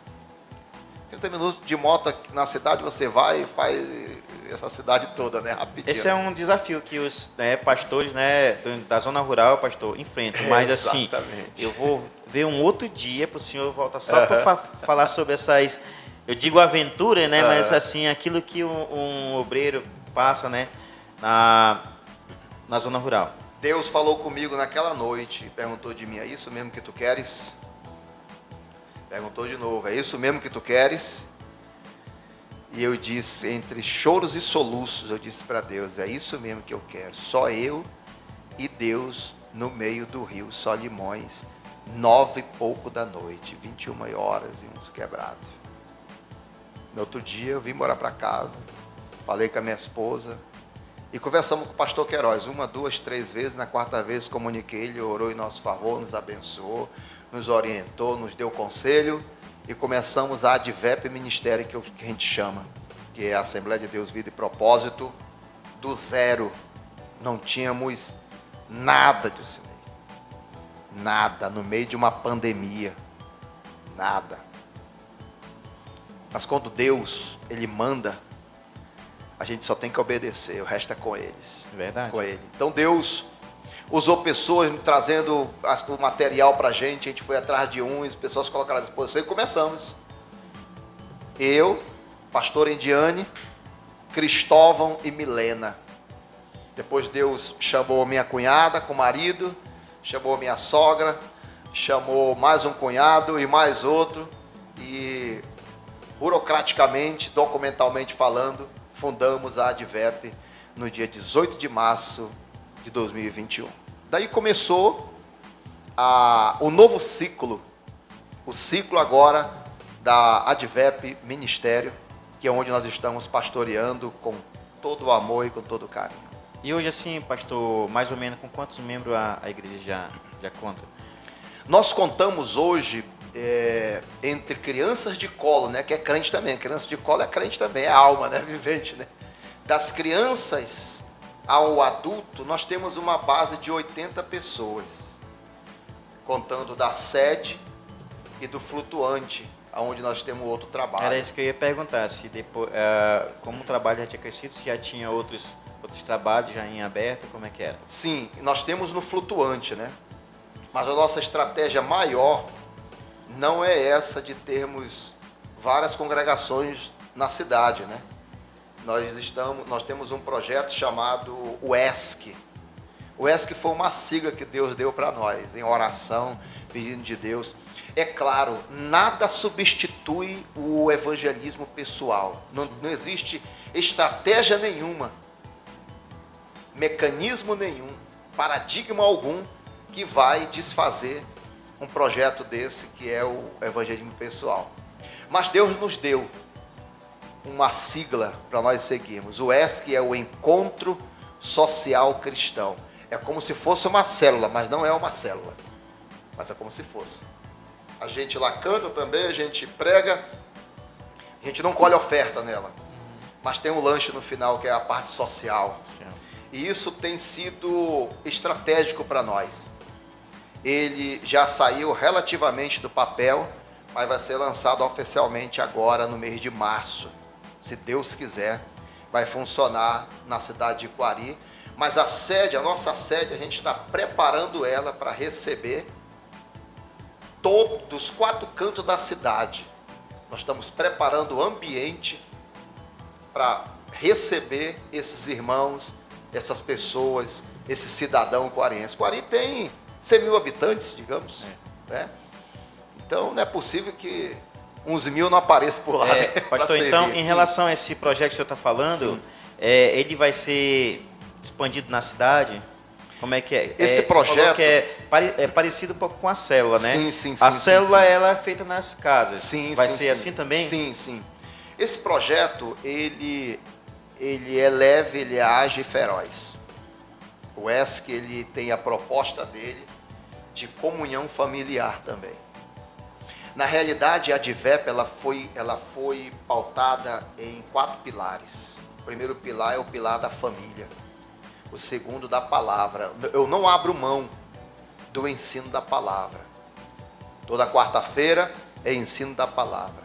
30 minutos de moto na cidade, você vai e faz essa cidade toda, né, rapidinho. Esse é um desafio que os pastores, né, da zona rural, pastor, enfrentam. Mas assim, eu vou ver um outro dia para o senhor voltar só para falar sobre essas, eu digo aventura, né, mas assim, aquilo que um obreiro passa, né, na zona rural. Deus falou comigo naquela noite e perguntou de mim: é isso mesmo que tu queres? Perguntou de novo: é isso mesmo que tu queres? E eu disse, entre choros e soluços, eu disse para Deus: é isso mesmo que eu quero. Só eu e Deus no meio do rio Solimões, 9 e pouco da noite, 21 horas e uns quebrados. No outro dia eu vim morar para casa, falei com a minha esposa e conversamos com o pastor Queiroz, 1, 2, 3 vezes. Na quarta vez comuniquei, ele orou em nosso favor, nos abençoou, nos orientou, nos deu conselho. E começamos a Advep Ministério, que a gente chama, que é a Assembleia de Deus Vida e Propósito, do zero. Não tínhamos nada disso aí. Nada, no meio de uma pandemia. Nada. Mas quando Deus, Ele manda, a gente só tem que obedecer, o resto é com eles. Verdade. Com Ele. Então Deus usou pessoas trazendo o material para a gente foi atrás de uns, pessoas colocaram à disposição e começamos. Eu, pastor Indiane, Cristóvão e Milena. Depois Deus chamou minha cunhada com o marido, chamou minha sogra, chamou mais um cunhado e mais outro, e burocraticamente, documentalmente falando, fundamos a Advep no dia 18 de março de 2021. Daí começou o novo ciclo, o ciclo agora da Advep Ministério, que é onde nós estamos pastoreando com todo o amor e com todo o carinho. E hoje, assim, pastor, mais ou menos com quantos membros a igreja já conta? Nós contamos hoje, entre crianças de colo, né, que é crente também, criança de colo é crente também, é alma, né, vivente, né? Das crianças ao adulto, nós temos uma base de 80 pessoas, contando da sede e do flutuante, onde nós temos outro trabalho. Era isso que eu ia perguntar, se depois, como o trabalho já tinha crescido, se já tinha outros trabalhos já em aberto, como é que era? Sim, nós temos no flutuante, né? Mas a nossa estratégia maior não é essa de termos várias congregações na cidade, né? Nós temos um projeto chamado UESC. O ESC foi uma sigla que Deus deu para nós, em oração, pedindo de Deus. É claro, nada substitui o evangelismo pessoal. Não existe estratégia nenhuma, mecanismo nenhum, paradigma algum que vai desfazer um projeto desse que é o evangelismo pessoal. Mas Deus nos deu uma sigla para nós seguirmos. O ESC é o Encontro Social Cristão. É como se fosse uma célula, mas não é uma célula. Mas é como se fosse. A gente lá canta também, a gente prega, a gente não colhe oferta nela. Mas tem um lanche no final, que é a parte social. E isso tem sido estratégico para nós. Ele já saiu relativamente do papel, mas vai ser lançado oficialmente agora no mês de março. Se Deus quiser, vai funcionar na cidade de Quari, mas a sede, a nossa sede, a gente está preparando ela para receber todos os 4 cantos da cidade. Nós estamos preparando o ambiente para receber esses irmãos, essas pessoas, esse cidadão quariense. Quari tem 100 mil habitantes, digamos, né? Então não é possível que uns 1000 não apareçam por lá. Né? Pastor, então, em relação a esse projeto que o senhor está falando, ele vai ser expandido na cidade? Como é que é? Esse projeto que é parecido um pouco com a célula, né? Sim. A célula ela é feita nas casas. Vai ser assim também? Sim. Esse projeto, ele é leve, ele é ágil e feroz. O ESC, ele tem a proposta dele de comunhão familiar também. Na realidade, a DIVEP, ela foi pautada em 4 pilares. O primeiro pilar é o pilar da família. O segundo, da palavra. Eu não abro mão do ensino da palavra. Toda quarta-feira é ensino da palavra.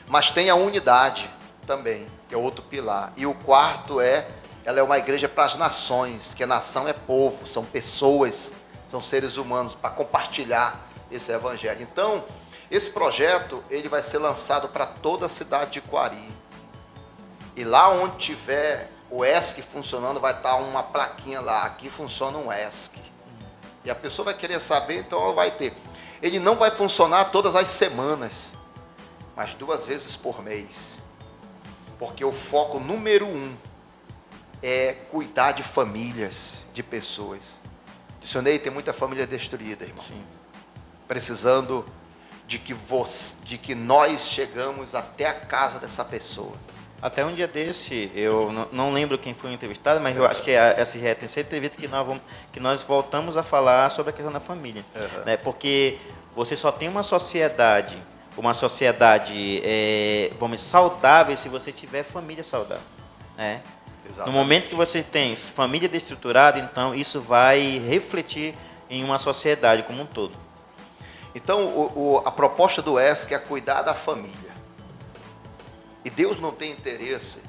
Mas tem a unidade também, que é outro pilar. E o quarto ela é uma igreja para as nações, que a nação é povo, são pessoas, são seres humanos, para compartilhar esse evangelho. Então, esse projeto, ele vai ser lançado para toda a cidade de Quari. E lá onde tiver o ESC funcionando, vai estar uma plaquinha lá, aqui funciona um ESC. E a pessoa vai querer saber, então ela vai ter. Ele não vai funcionar todas as semanas, mas 2 vezes por mês. Porque o foco número 1 é cuidar de famílias, de pessoas. Dicionei, tem muita família destruída, irmão. Sim. Precisando de que nós chegamos até a casa dessa pessoa. Até um dia desse, eu não lembro quem foi o entrevistado, mas eu acho que essa já é a terceira entrevista que nós voltamos a falar sobre a questão da família. Né? Porque você só tem uma sociedade vamos dizer, saudável se você tiver família saudável. Né? No momento que você tem família desestruturada, então isso vai refletir em uma sociedade como um todo. Então, a proposta do ESC é cuidar da família. E Deus não tem interesse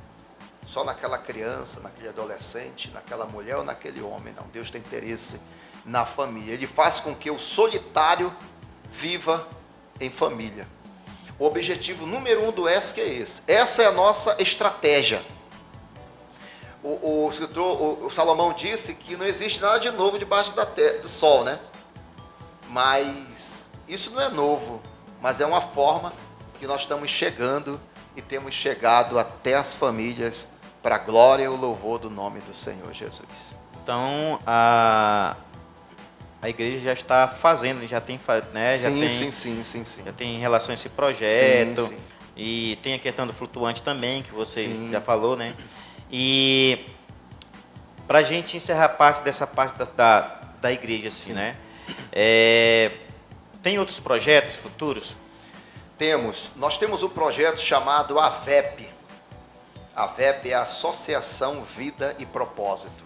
só naquela criança, naquele adolescente, naquela mulher ou naquele homem, não. Deus tem interesse na família. Ele faz com que o solitário viva em família. O objetivo número 1 do ESC é esse. Essa é a nossa estratégia. O escritor, o Salomão disse que não existe nada de novo debaixo do sol, né? Mas isso não é novo, mas é uma forma que nós estamos chegando e temos chegado até as famílias para a glória e o louvor do nome do Senhor Jesus. Então, a igreja já está fazendo, já tem, né? Sim. Já tem em relação a esse projeto. Sim. E tem a questão do flutuante também, que você já falou, né? E para a gente encerrar dessa parte da igreja, assim, né? Tem outros projetos futuros? Nós temos um projeto chamado AVEP. AVEP é a Associação Vida e Propósito.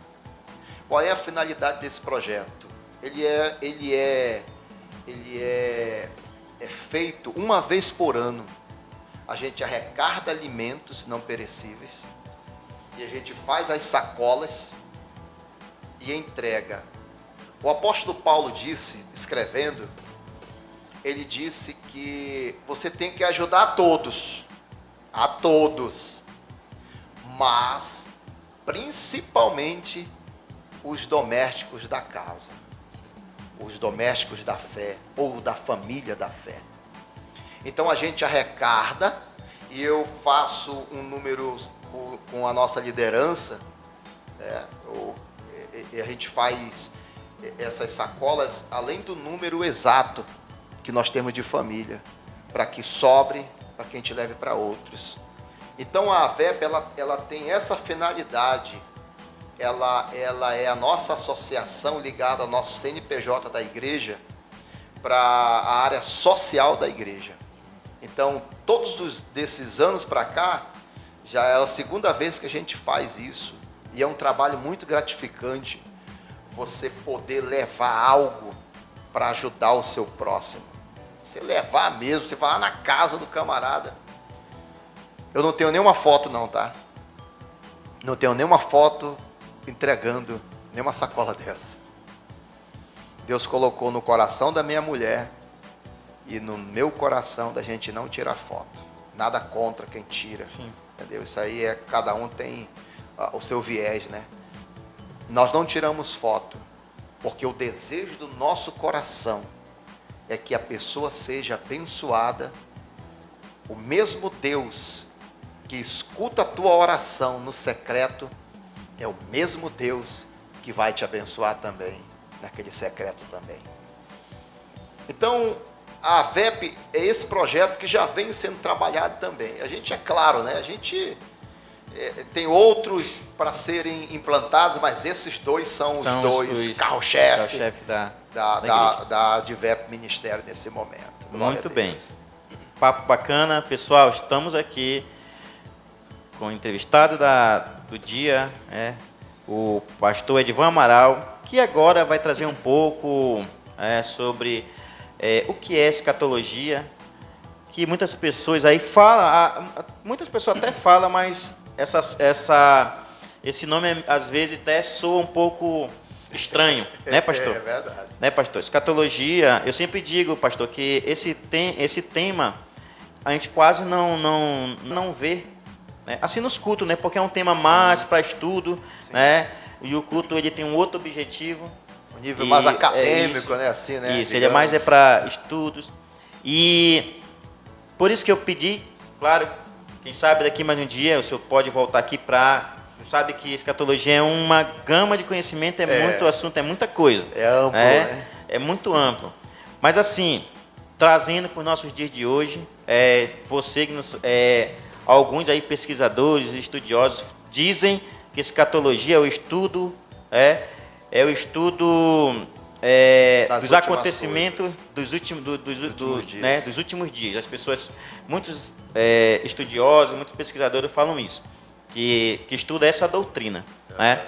Qual é a finalidade desse projeto? Ele é feito uma vez por ano. A gente arrecada alimentos não perecíveis e a gente faz as sacolas e entrega. O apóstolo Paulo disse, escrevendo, ele disse que você tem que ajudar a todos, mas principalmente os domésticos da casa, os domésticos da fé ou da família da fé. Então a gente arrecada e eu faço um número com a nossa liderança, né? E a gente faz essas sacolas além do número exato que nós temos de família, para que sobre, para que a gente leve para outros. Então a AVEP, ela tem essa finalidade, ela é a nossa associação ligada ao nosso CNPJ da igreja, para a área social da igreja. Então, desses anos para cá, já é a segunda vez que a gente faz isso, e é um trabalho muito gratificante, você poder levar algo para ajudar o seu próximo. Você levar mesmo, você vai lá na casa do camarada. Eu não tenho nenhuma foto não, tá? Não tenho nenhuma foto entregando nenhuma sacola dessa. Deus colocou no coração da minha mulher e no meu coração da gente não tirar foto. Nada contra quem tira. Sim. Entendeu? Isso aí cada um tem o seu viés, né? Nós não tiramos foto, porque o desejo do nosso coração é que a pessoa seja abençoada. O mesmo Deus que escuta a tua oração no secreto é o mesmo Deus que vai te abençoar também, naquele secreto também. Então, a VEP é esse projeto que já vem sendo trabalhado também. A gente, é claro, né? A gente tem outros para serem implantados, mas esses dois são os dois carro-chefe da VEP Ministério nesse momento. Muito bem. Papo bacana. Pessoal, estamos aqui com o entrevistado do dia, o pastor Edivan Amaral, que agora vai trazer um pouco sobre o que é escatologia, que muitas pessoas aí falam, muitas pessoas até falam, mas esse nome às vezes até soa um pouco estranho, né, pastor? É verdade. Né, pastor? Escatologia, eu sempre digo, pastor, que esse tema a gente quase não vê, né? Assim nos cultos, né? Porque é um tema mais para estudo, né? E o culto ele tem um outro objetivo. Um nível mais acadêmico, né? Assim, né? Isso, ele é mais para estudos. E por isso que eu pedi, claro, quem sabe daqui mais um dia o senhor pode voltar aqui para... Você sabe que escatologia é uma gama de conhecimento, muito assunto, é muita coisa. É amplo, né? É muito amplo. Mas assim, trazendo para os nossos dias de hoje, você que alguns aí pesquisadores, estudiosos, dizem que escatologia é o estudo, o estudo dos acontecimentos dos últimos dias. As pessoas, muitos estudiosos, muitos pesquisadores falam isso, que estuda essa doutrina, né?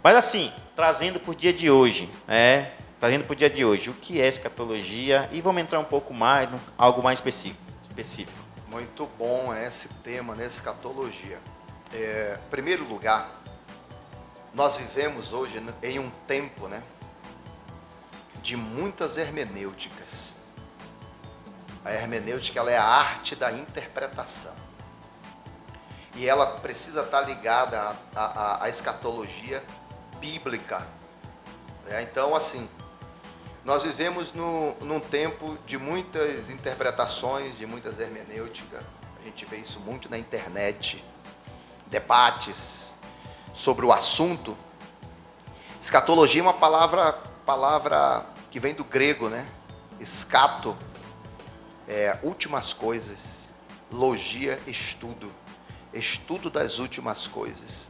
Mas assim, trazendo para o dia de hoje, o que é escatologia, e vamos entrar um pouco mais, algo mais específico. Muito bom esse tema, né? Escatologia. Em primeiro lugar, nós vivemos hoje em um tempo, né, de muitas hermenêuticas. A hermenêutica, ela é a arte da interpretação. E ela precisa estar ligada à escatologia bíblica. Então, assim, nós vivemos num tempo de muitas interpretações, de muitas hermenêuticas. A gente vê isso muito na internet. Debates sobre o assunto. Escatologia é uma palavra que vem do grego, né? Escato, últimas coisas. Logia, estudo. Estudo das últimas coisas.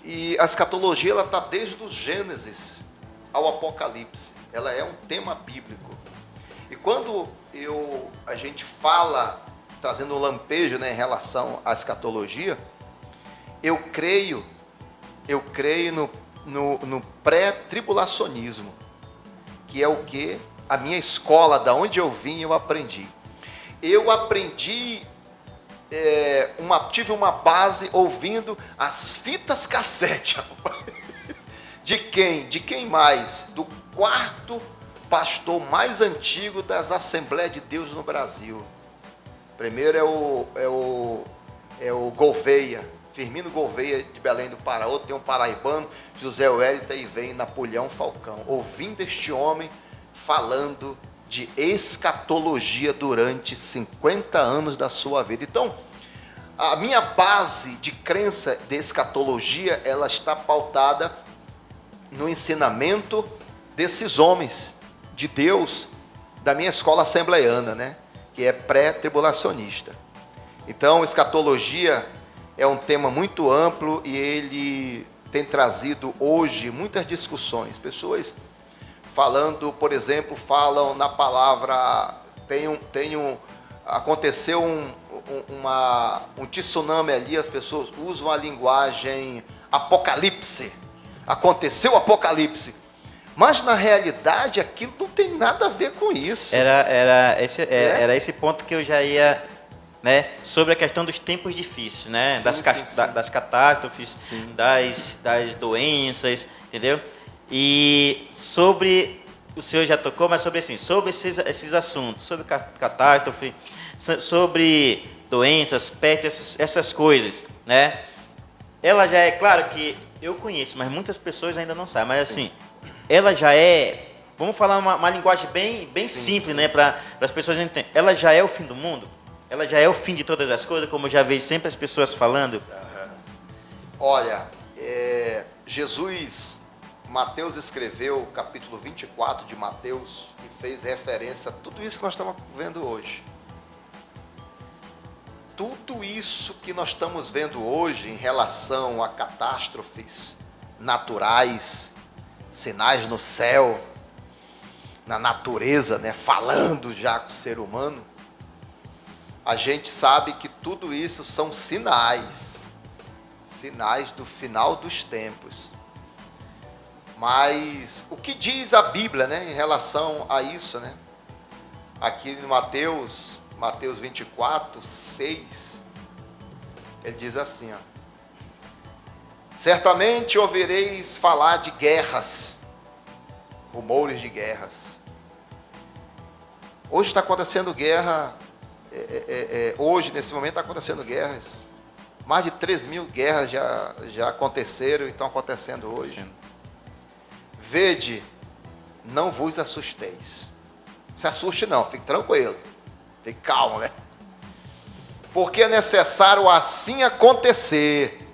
E a escatologia, ela está desde o Gênesis ao Apocalipse. Ela é um tema bíblico. E quando a gente fala, trazendo um lampejo, né, em relação à escatologia, eu creio no pré-tribulacionismo, que é o que a minha escola, da onde eu vim, eu aprendi. Eu aprendi, tive uma base ouvindo as fitas cassete. De quem? De quem mais? Do quarto pastor mais antigo das Assembleias de Deus no Brasil. Primeiro é o Gouveia, Firmino Gouveia, de Belém do Pará. Outro tem um paraibano, José Wellington, e vem Napoleão Falcão. Ouvindo este homem falando de escatologia durante 50 anos da sua vida. Então, a minha base de crença de escatologia, ela está pautada no ensinamento desses homens de Deus, da minha escola assembleiana, né? Que é pré-tribulacionista. Então, escatologia é um tema muito amplo e ele tem trazido hoje muitas discussões. Pessoas falando, por exemplo, falam na palavra, aconteceu um tsunami ali, as pessoas usam a linguagem apocalipse. Aconteceu o apocalipse. Mas na realidade aquilo não tem nada a ver com isso. Era esse ponto que eu já ia né, sobre a questão dos tempos difíceis, né, Sim, das catástrofes, das doenças, entendeu? E sobre, o senhor já tocou, mas sobre assim, sobre esses assuntos, sobre catástrofe, sobre doenças, pestes, essas coisas, né? Ela já é, claro que eu conheço, mas muitas pessoas ainda não sabem, mas assim, ela já é, vamos falar uma linguagem bem simples, né, para as pessoas entenderem. Ela já é o fim do mundo? Ela já é o fim de todas as coisas, como eu já vejo sempre as pessoas falando? Olha, Jesus, Mateus escreveu, capítulo 24 de Mateus, e fez referência a tudo isso que nós estamos vendo hoje. Tudo isso que nós estamos vendo hoje em relação a catástrofes naturais, sinais no céu, na natureza, né, falando já com o ser humano, a gente sabe que tudo isso são sinais do final dos tempos. Mas o que diz a Bíblia, né, em relação a isso, né? Aqui em Mateus 24, 6, ele diz assim, ó: certamente ouvireis falar de guerras, rumores de guerras. Hoje está acontecendo guerra, hoje, nesse momento, está acontecendo guerras. Mais de 3.000 guerras já aconteceram e estão acontecendo hoje. Sim. Vede, não vos assusteis. Se assuste não, fique tranquilo. Fique calmo, né? Porque é necessário assim acontecer.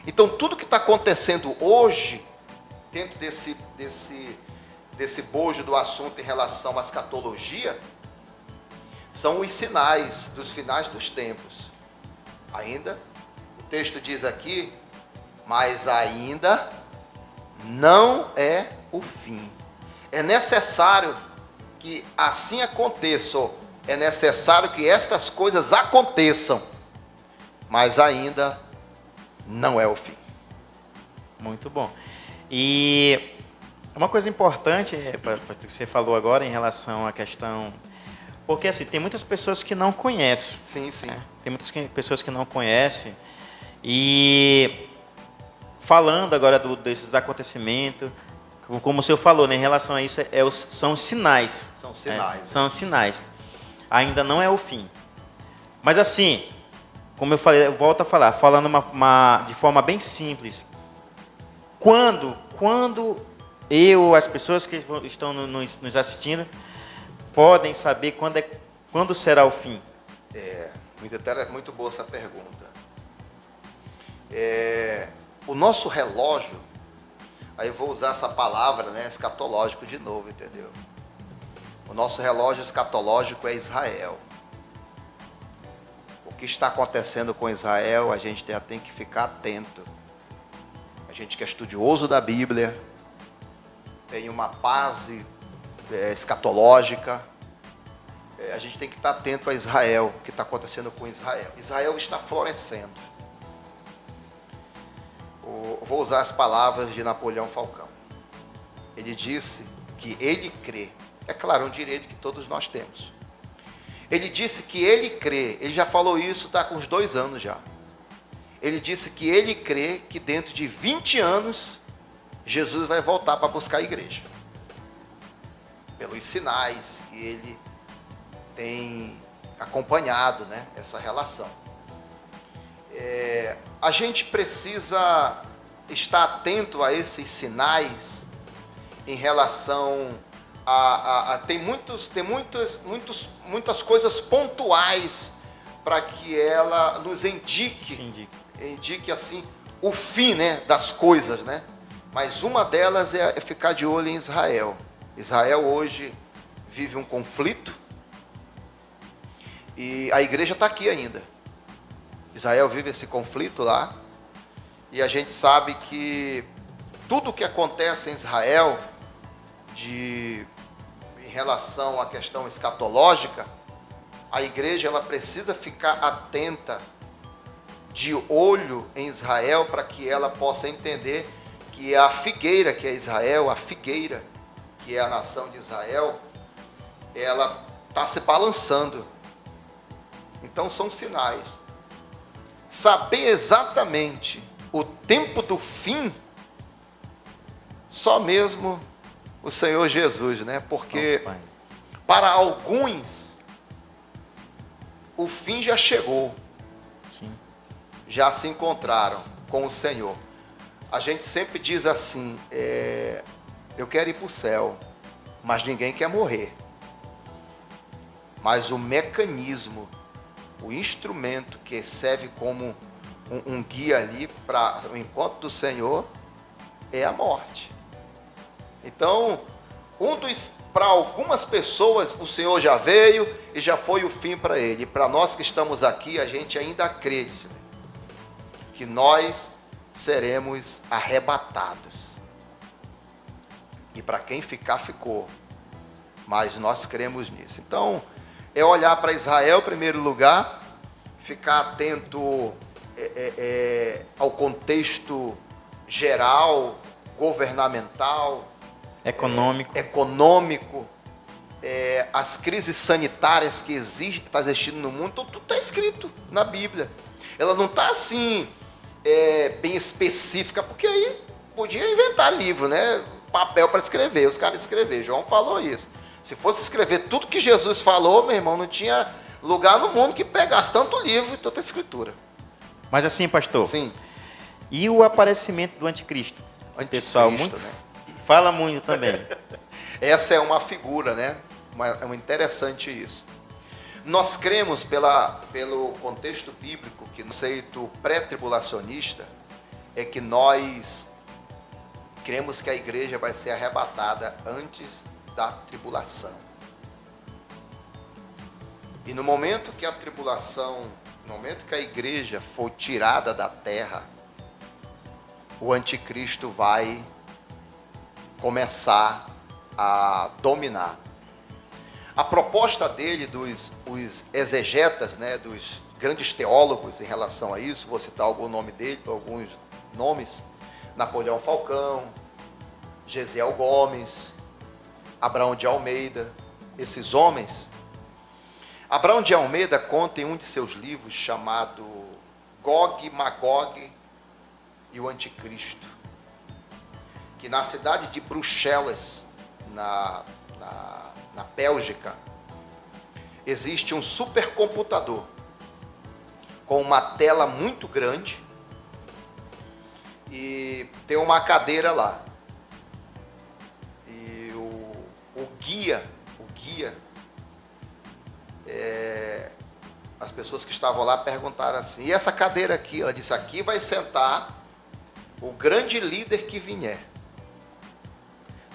Então, tudo que está acontecendo hoje, dentro desse bojo do assunto em relação à escatologia, são os sinais dos finais dos tempos. Ainda, o texto diz aqui, mas ainda não é o fim. É necessário que assim aconteça, é necessário que estas coisas aconteçam, mas ainda não é o fim. Muito bom. E uma coisa importante, que você falou agora em relação à questão, porque assim, tem muitas pessoas que não conhecem. Sim. Né? Tem muitas pessoas que não conhecem. E falando agora desses acontecimentos, como o senhor falou, né, em relação a isso, são sinais. São sinais. São sinais. Ainda não é o fim. Mas assim, como eu falei, eu volto a falar, falando de forma bem simples. Quando as pessoas que estão nos assistindo, podem saber quando será o fim? Muito boa essa pergunta. O nosso relógio, aí eu vou usar essa palavra, né, escatológico de novo, entendeu? O nosso relógio escatológico é Israel. O que está acontecendo com Israel, a gente já tem que ficar atento. A gente que é estudioso da Bíblia, tem uma base escatológica, a gente tem que estar atento a Israel, o que está acontecendo com Israel. Israel está florescendo. Vou usar as palavras de Napoleão Falcão. Ele disse que ele crê. É claro, um direito que todos nós temos. Ele disse que ele crê. Ele já falou isso, está com uns 2 anos já. Ele disse que ele crê que dentro de 20 anos, Jesus vai voltar para buscar a igreja. Pelos sinais que ele tem acompanhado, né, essa relação. A gente precisa estar atento a esses sinais em relação tem muitas coisas pontuais para que ela nos indique assim o fim, né, das coisas, né? Mas uma delas é ficar de olho em Israel. Israel hoje vive um conflito e a igreja está aqui ainda. Israel vive esse conflito lá e a gente sabe que tudo o que acontece em Israel em relação à questão escatológica, a igreja ela precisa ficar atenta, de olho em Israel, para que ela possa entender que a figueira que é Israel, a figueira que é a nação de Israel, ela está se balançando. Então são sinais. Saber exatamente o tempo do fim, só mesmo o Senhor Jesus, né? Porque para alguns o fim já chegou. Sim. Já se encontraram com o Senhor. A gente sempre diz assim, eu quero ir para o céu, mas ninguém quer morrer. Mas o mecanismo, o instrumento que serve como um guia ali para o encontro do Senhor é a morte. Então, para algumas pessoas o Senhor já veio e já foi o fim para ele. E para nós que estamos aqui, a gente ainda crê que nós seremos arrebatados. E para quem ficar, ficou. Mas nós cremos nisso. Então, é olhar para Israel em primeiro lugar, ficar atento ao contexto geral, governamental, econômico, as crises sanitárias que estão existindo no mundo, tudo está escrito na Bíblia. Ela não está assim, bem específica, porque aí podia inventar livro, né? Papel para escrever, os caras escrever. João falou isso. Se fosse escrever tudo que Jesus falou, meu irmão, não tinha lugar no mundo que pegasse tanto livro e tanta escritura. Mas assim, pastor. Sim. E o aparecimento do anticristo? Pessoal, muito, né? Fala muito também. Essa é uma figura, né? É interessante isso. Nós cremos pelo contexto bíblico que no conceito pré-tribulacionista é que nós cremos que a igreja vai ser arrebatada antes da tribulação. E no momento que a tribulação, no momento que a igreja for tirada da terra, o anticristo vai começar a dominar. A proposta dele, os exegetas, né, dos grandes teólogos em relação a isso, vou citar alguns nomes, Napoleão Falcão, Gesiel Gomes, Abraão de Almeida, esses homens. Abraão de Almeida conta em um de seus livros chamado Gog e Magog e o Anticristo, que na cidade de Bruxelas, na Bélgica, existe um supercomputador com uma tela muito grande e tem uma cadeira lá. E o guia, as pessoas que estavam lá perguntaram assim, e essa cadeira aqui? Ela disse, aqui vai sentar o grande líder que vier.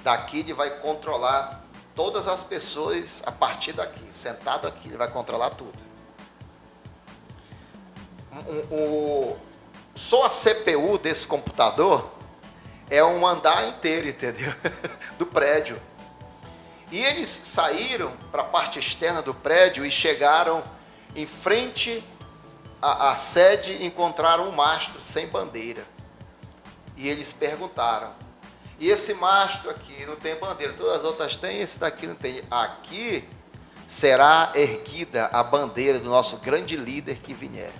Daqui ele vai controlar todas as pessoas a partir daqui. Sentado aqui, ele vai controlar tudo. Só a CPU desse computador é um andar inteiro, entendeu? Do prédio. E eles saíram para a parte externa do prédio e chegaram em frente à sede e encontraram um mastro sem bandeira. E eles perguntaram, e esse mastro aqui não tem bandeira, todas as outras têm, esse daqui não tem. Aqui será erguida a bandeira do nosso grande líder que vier.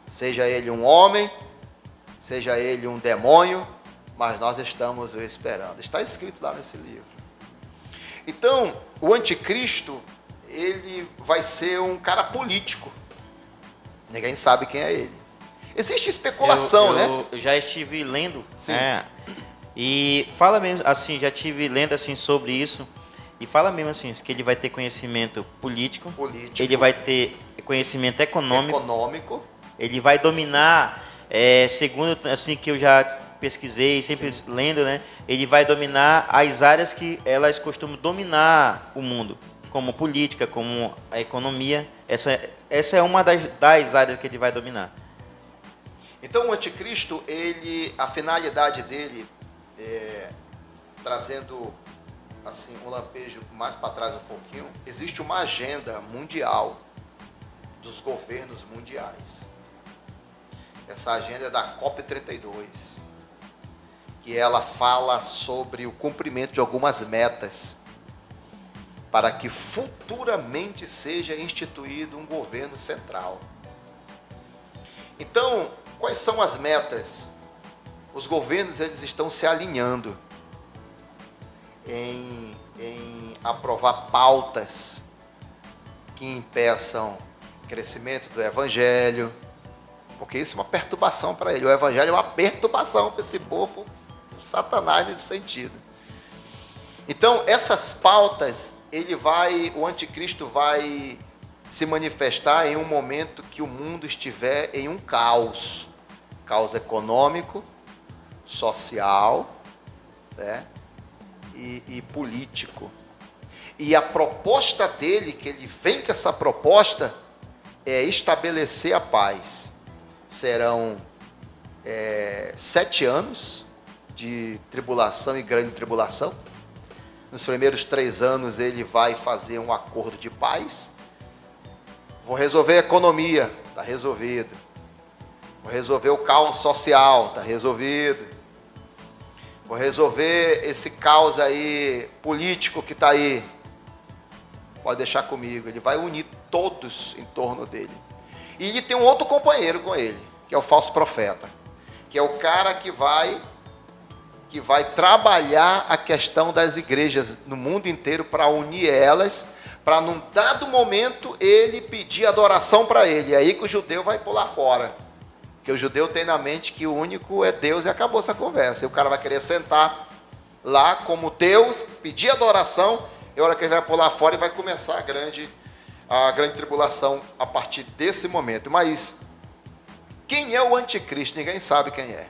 Seja ele um homem, seja ele um demônio, mas nós estamos o esperando. Está escrito lá nesse livro. Então, o anticristo, ele vai ser um cara político. Ninguém sabe quem é ele. Existe especulação, né? Eu já estive lendo. Sim. E fala mesmo, assim, já estive lendo assim, sobre isso. E fala mesmo assim, que ele vai ter conhecimento político. Ele vai ter conhecimento econômico. Ele vai dominar, segundo assim que eu já pesquisei, sempre Sim. lendo, né? Ele vai dominar as áreas que elas costumam dominar o mundo, como política, como a economia. Essa é uma das áreas que ele vai dominar. Então o anticristo, a finalidade dele, trazendo assim um lampejo mais para trás um pouquinho, existe uma agenda mundial dos governos mundiais. Essa agenda é da COP32, que ela fala sobre o cumprimento de algumas metas para que futuramente seja instituído um governo central. Então, quais são as metas? Os governos, eles estão se alinhando em aprovar pautas que impeçam o crescimento do evangelho, porque isso é uma perturbação para ele. O evangelho é uma perturbação para esse povo, Satanás nesse sentido. Então, essas pautas, o anticristo vai se manifestar em um momento que o mundo estiver em um caos econômico, social, né, e político. E a proposta dele, que ele vem com essa proposta, é estabelecer a paz. Serão 7 anos de tribulação e grande tribulação. Nos primeiros 3 anos ele vai fazer um acordo de paz. Vou resolver a economia, está resolvido. Vou resolver o caos social, está resolvido. Vou resolver esse caos aí político que está aí. Pode deixar comigo. Ele vai unir todos em torno dele. E ele tem um outro companheiro com ele, que é o falso profeta, que é o cara que vai trabalhar a questão das igrejas no mundo inteiro para unir elas, para num dado momento ele pedir adoração para ele. É aí que o judeu vai pular fora. Porque o judeu tem na mente que o único é Deus e acabou essa conversa. E o cara vai querer sentar lá como Deus, pedir adoração, e a hora que ele vai pular fora e vai começar a grande tribulação a partir desse momento. Mas quem é o anticristo? Ninguém sabe quem é.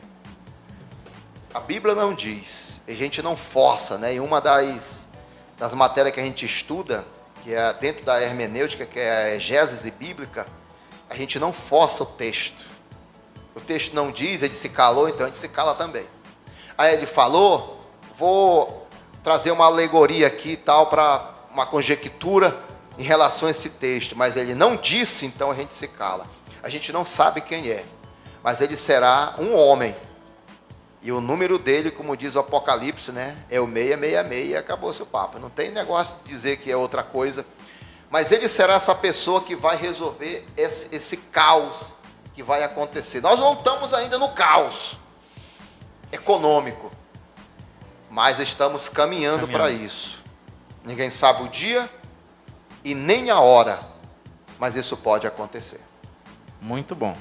A Bíblia não diz, a gente não força, né? Em uma das matérias que a gente estuda, que é dentro da hermenêutica, que é a exégese bíblica, a gente não força o texto. O texto não diz, ele se calou, então a gente se cala também. Aí ele falou, vou trazer uma alegoria aqui e tal, para uma conjectura em relação a esse texto, mas ele não disse, então a gente se cala. A gente não sabe quem é, mas ele será um homem. E o número dele, como diz o Apocalipse, né, é o 666 e acabou-se o papo. Não tem negócio de dizer que é outra coisa. Mas ele será essa pessoa que vai resolver esse caos que vai acontecer. Nós não estamos ainda no caos econômico, mas estamos caminhando para isso. Ninguém sabe o dia e nem a hora, mas isso pode acontecer. Muito bom.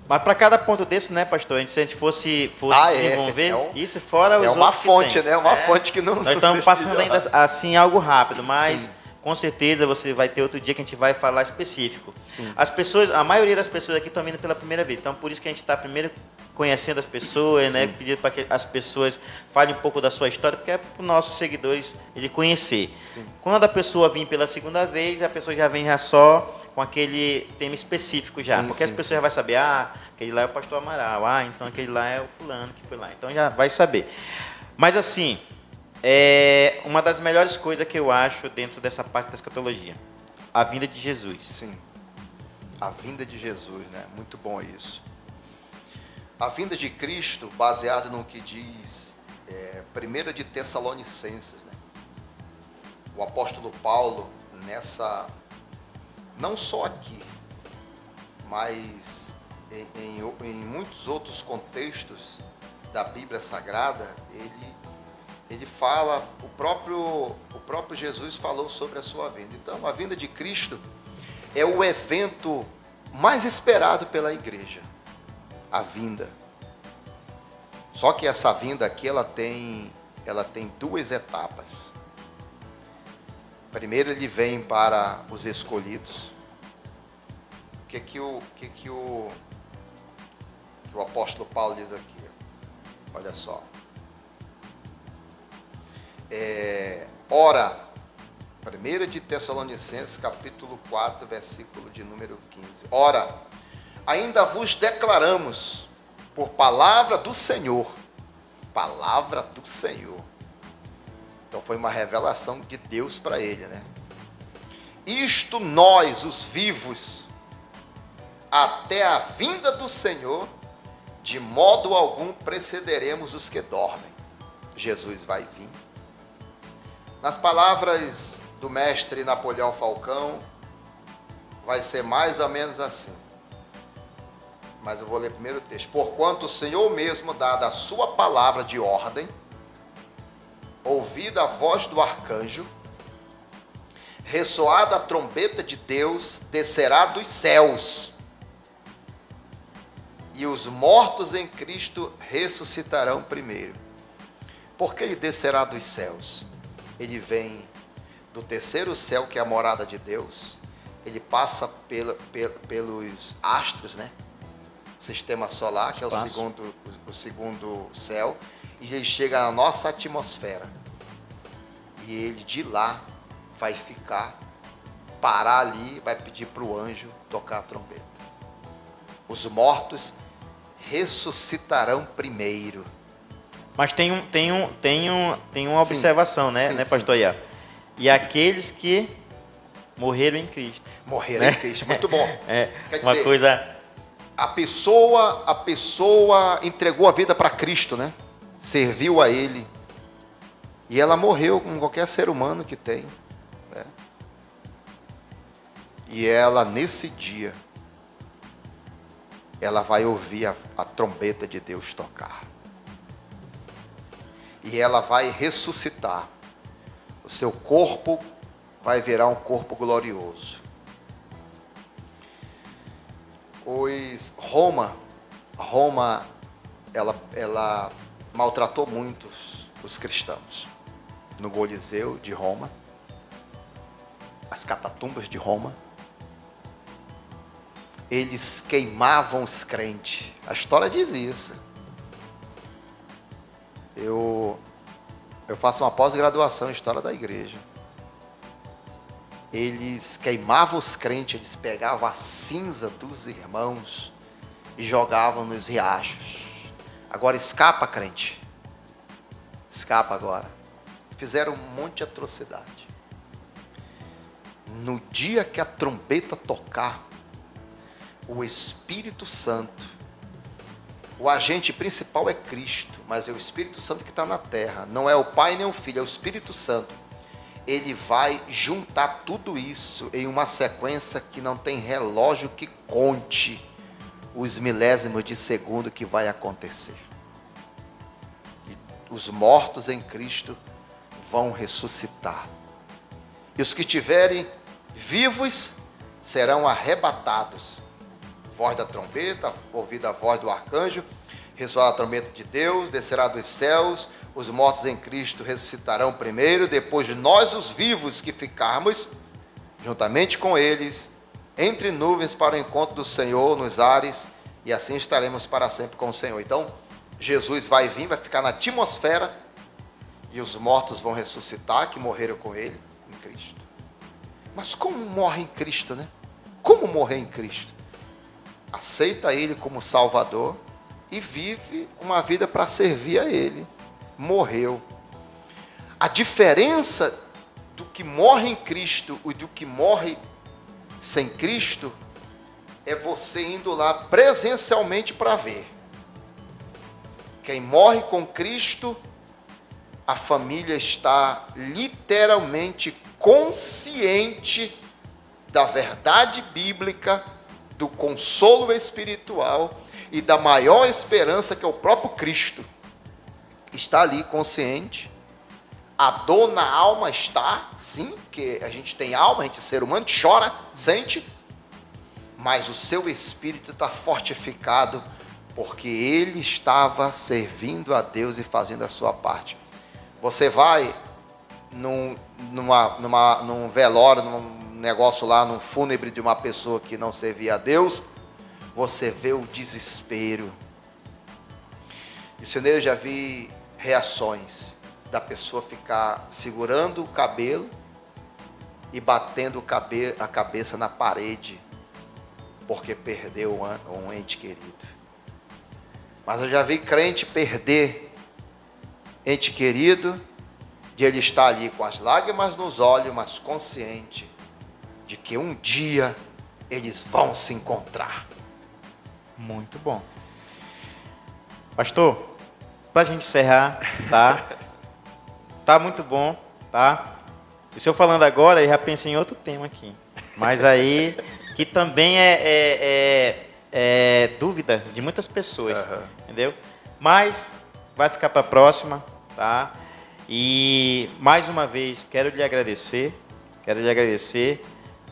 Mas para cada ponto desse, né, pastor, se a gente fosse desenvolver isso fora os outros. É uma fonte, né? Uma fonte que não. Nós estamos passando ainda assim algo rápido, mas sim, com certeza você vai ter outro dia que a gente vai falar específico. Sim. A maioria das pessoas aqui estão vindo pela primeira vez, então por isso que a gente está primeiro conhecendo as pessoas, né, pedindo para que as pessoas falem um pouco da sua história, porque é para os nossos seguidores ele conhecer. Sim. Quando a pessoa vir pela segunda vez, a pessoa já vem só com aquele tema específico já, porque as pessoas já vão saber, aquele lá é o pastor Amaral, então aquele lá é o fulano que foi lá, então já vai saber. Mas assim, uma das melhores coisas que eu acho dentro dessa parte da escatologia, a vinda de Jesus. Sim, a vinda de Jesus, né? Muito bom isso. A vinda de Cristo, baseado no que diz 1 de Tessalonicenses, né? O apóstolo Paulo, não só aqui, mas em muitos outros contextos da Bíblia Sagrada, ele fala, o próprio Jesus falou sobre a sua vinda. Então, a vinda de Cristo é o evento mais esperado pela igreja. A vinda. Só que essa vinda aqui, ela tem 2 etapas. Primeiro ele vem para os escolhidos. O que o apóstolo Paulo diz aqui? Olha só. Ora, 1 de Tessalonicenses, capítulo 4, versículo de número 15. Ora, ainda vos declaramos por palavra do Senhor. Palavra do Senhor. Então foi uma revelação de Deus para ele, né? Isto nós, os vivos, até a vinda do Senhor, de modo algum precederemos os que dormem. Jesus vai vir. Nas palavras do mestre Napoleão Falcão vai ser mais ou menos assim. Mas eu vou ler primeiro o texto. Porquanto o Senhor mesmo, dada a sua palavra de ordem, ouvida a voz do arcanjo, ressoada a trombeta de Deus, descerá dos céus, e os mortos em Cristo ressuscitarão primeiro. Por que ele descerá dos céus? Ele vem do terceiro céu, que é a morada de Deus. Ele passa pelos astros, né? Sistema solar, que é o segundo céu, e ele chega na nossa atmosfera. E ele de lá vai ficar, parar ali, vai pedir para o anjo tocar a trombeta. Os mortos ressuscitarão primeiro. Mas tem uma observação, né, sim, pastor Iá? E aqueles que morreram em Cristo. Morreram em Cristo, muito bom. Quer uma dizer, coisa... A pessoa entregou a vida para Cristo, né? Serviu a Ele. E ela morreu como qualquer ser humano que tem. Né? E ela, nesse dia, ela vai ouvir a trombeta de Deus tocar. E ela vai ressuscitar. O seu corpo vai virar um corpo glorioso. Pois Roma, ela maltratou muito os cristãos. No Coliseu de Roma, as catatumbas de Roma, eles queimavam os crentes. A história diz isso. Eu faço uma pós-graduação em História da Igreja. Eles queimavam os crentes, eles pegavam a cinza dos irmãos e jogavam nos riachos. Agora escapa, crente. Escapa agora. Fizeram um monte de atrocidade. No dia que a trombeta tocar, o Espírito Santo, o agente principal é Cristo, mas é o Espírito Santo que está na terra. Não é o Pai nem o Filho, é o Espírito Santo. Ele vai juntar tudo isso em uma sequência que não tem relógio que conte os milésimos de segundo que vai acontecer. E os mortos em Cristo vão ressuscitar. E os que estiverem vivos serão arrebatados. Voz da trombeta, ouvida a voz do arcanjo, ressoará a trombeta de Deus, descerá dos céus, os mortos em Cristo ressuscitarão primeiro, depois nós, os vivos que ficarmos, juntamente com eles, entre nuvens para o encontro do Senhor nos ares, e assim estaremos para sempre com o Senhor. Então, Jesus vai vir, vai ficar na atmosfera, e os mortos vão ressuscitar, que morreram com ele, em Cristo. Mas como morre em Cristo, né? Como morrer em Cristo? Aceita ele como Salvador e vive uma vida para servir a ele. Morreu. A diferença do que morre em Cristo e do que morre sem Cristo é você indo lá presencialmente para ver. Quem morre com Cristo, a família está literalmente consciente da verdade bíblica, do consolo espiritual e da maior esperança que é o próprio Cristo. Está ali consciente. A dor na alma está, sim, porque a gente tem alma, a gente é ser humano, chora, sente, mas o seu espírito está fortificado, porque ele estava servindo a Deus e fazendo a sua parte. Você vai num velório, num negócio lá, num fúnebre de uma pessoa que não servia a Deus, você vê o desespero. Isso eu já vi reações da pessoa ficar segurando o cabelo e batendo a cabeça na parede, porque perdeu um ente querido. Mas eu já vi crente perder ente querido, de ele estar ali com as lágrimas nos olhos, mas consciente de que um dia eles vão se encontrar. Muito bom. Pastor, para a gente encerrar, tá? Tá muito bom, tá? O senhor falando agora, eu já pensei em outro tema aqui. Mas aí, que também é dúvida de muitas pessoas, entendeu? Mas vai ficar para a próxima, tá? E mais uma vez, quero lhe agradecer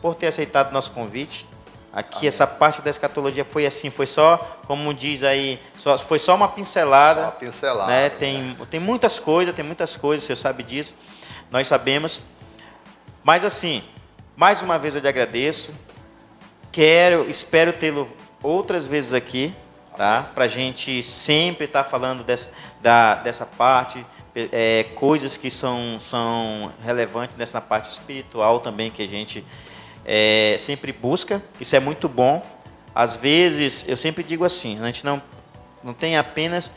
por ter aceitado o nosso convite. Aqui, essa parte da escatologia foi assim, foi só, como diz aí, foi só uma pincelada. Só uma pincelada. Né? Tem muitas coisas, você sabe disso, nós sabemos. Mas assim, mais uma vez eu lhe agradeço. Espero tê-lo outras vezes aqui, tá? Para a gente sempre estar falando dessa parte, coisas que são relevantes nessa parte espiritual também, que a gente sempre busca. Isso é muito bom. Às vezes, eu sempre digo assim, a gente não tem apenas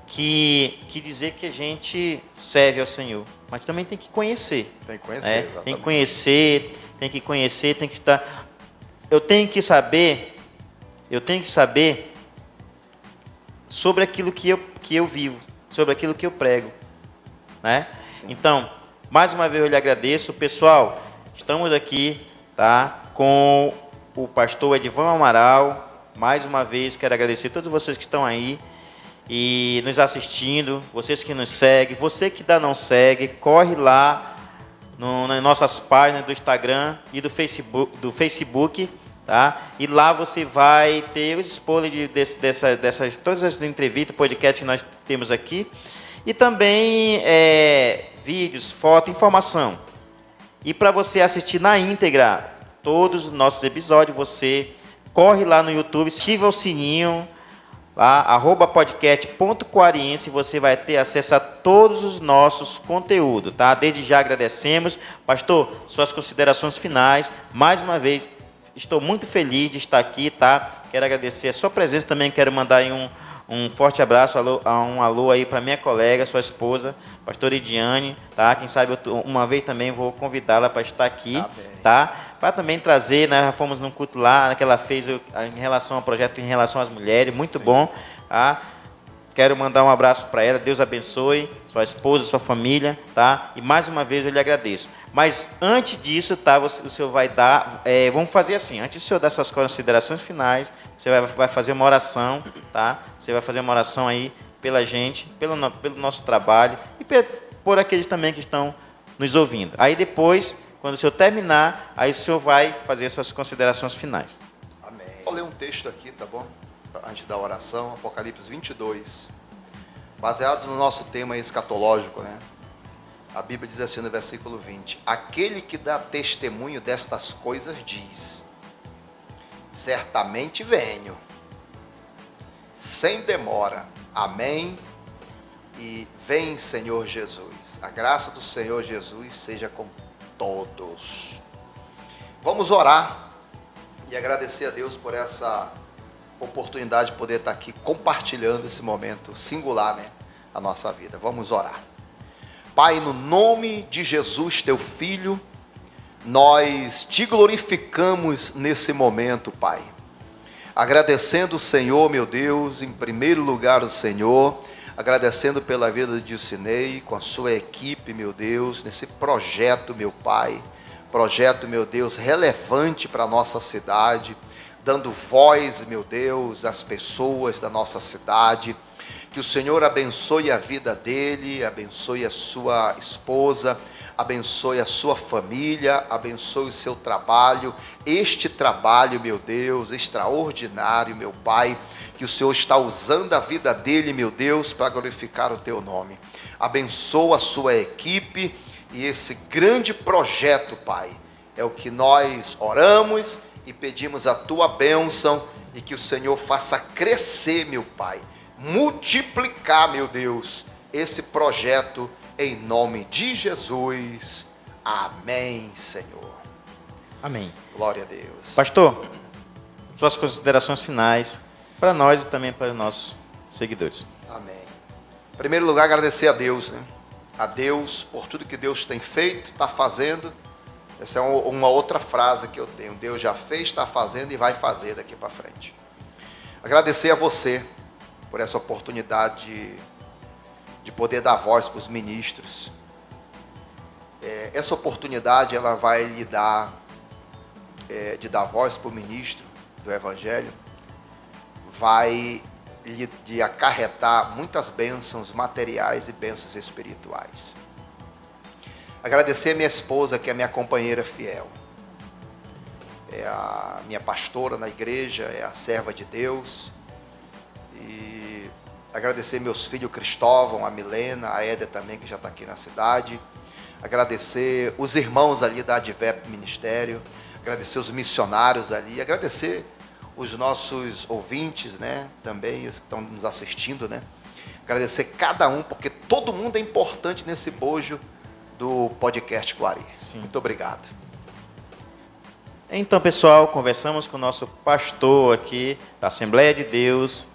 que dizer que a gente serve ao Senhor, mas também tem que conhecer. Tem que conhecer, exatamente. Tem que conhecer, tem que estar... Eu tenho que saber sobre aquilo que eu vivo, sobre aquilo que eu prego, né? Então, mais uma vez eu lhe agradeço. Pessoal, estamos aqui, tá, com o pastor Edivan Amaral. Mais uma vez quero agradecer a todos vocês que estão aí e nos assistindo, vocês que nos seguem, você que ainda não segue, corre lá nas nossas páginas do Instagram e do Facebook, tá? E lá você vai ter os spoilers dessas todas as entrevistas, podcasts que nós temos aqui, e também vídeos, foto, informação. E para você assistir na íntegra todos os nossos episódios, você corre lá no YouTube, ativa o sininho, lá, @podcast.quariense, você vai ter acesso a todos os nossos conteúdos, tá? Desde já agradecemos. Pastor, suas considerações finais. Mais uma vez, estou muito feliz de estar aqui, tá? Quero agradecer a sua presença também, quero mandar aí um forte abraço, um alô aí para minha colega, sua esposa, pastora Ediane, tá? Quem sabe uma vez também vou convidá-la para estar aqui, tá? Para também trazer, né? Já fomos num culto lá, que ela fez em relação ao projeto, em relação às mulheres, muito bom, tá? Quero mandar um abraço para ela, Deus abençoe, sua esposa, sua família, tá? E mais uma vez eu lhe agradeço. Mas antes disso, tá? O senhor vai dar, vamos fazer assim, antes do senhor dar suas considerações finais, você vai fazer uma oração, tá? Você vai fazer uma oração aí pela gente, pelo nosso trabalho e por aqueles também que estão nos ouvindo. Aí depois, quando o senhor terminar, aí o senhor vai fazer suas considerações finais. Amém. Vou ler um texto aqui, tá bom? Antes da oração, Apocalipse 22. Baseado no nosso tema escatológico, né? A Bíblia diz assim no versículo 20: aquele que dá testemunho destas coisas diz: certamente venho, sem demora. Amém. E vem, Senhor Jesus. A graça do Senhor Jesus seja com todos. Vamos orar e agradecer a Deus por essa oportunidade de poder estar aqui compartilhando esse momento singular, né, a nossa vida. Vamos orar. Pai, no nome de Jesus, teu Filho, nós te glorificamos nesse momento, Pai. Agradecendo o Senhor, meu Deus, em primeiro lugar o Senhor, agradecendo pela vida de Dilcinei, com a sua equipe, meu Deus, nesse projeto, meu Pai, projeto, meu Deus, relevante para a nossa cidade, dando voz, meu Deus, às pessoas da nossa cidade. Que o Senhor abençoe a vida dele, abençoe a sua esposa, abençoe a sua família, abençoe o seu trabalho, este trabalho, meu Deus, extraordinário, meu Pai, que o Senhor está usando a vida dele, meu Deus, para glorificar o teu nome. Abençoa a sua equipe e esse grande projeto, Pai, é o que nós oramos e pedimos a tua bênção e que o Senhor faça crescer, meu Pai, multiplicar, meu Deus, esse projeto em nome de Jesus. Amém, Senhor. Amém. Glória a Deus. Pastor, suas considerações finais para nós e também para os nossos seguidores. Amém. Em primeiro lugar, agradecer a Deus, né? A Deus por tudo que Deus tem feito, está fazendo. Essa é uma outra frase que eu tenho. Deus já fez, está fazendo e vai fazer daqui para frente. Agradecer a você por essa oportunidade de poder dar voz para os ministros. essa oportunidade ela vai lhe dar, de dar voz para o ministro do Evangelho, vai lhe acarretar muitas bênçãos materiais e bênçãos espirituais. Agradecer a minha esposa, que é a minha companheira fiel. É a minha pastora na igreja, é a serva de Deus. E agradecer meus filhos Cristóvão, a Milena, a Éder também, que já está aqui na cidade. Agradecer os irmãos ali da Advep Ministério. Agradecer os missionários ali. Agradecer os nossos ouvintes, né? Também, os que estão nos assistindo, né? Agradecer cada um, porque todo mundo é importante nesse bojo do podcast Quari. Sim. Muito obrigado. Então, pessoal, conversamos com o nosso pastor aqui da Assembleia de Deus,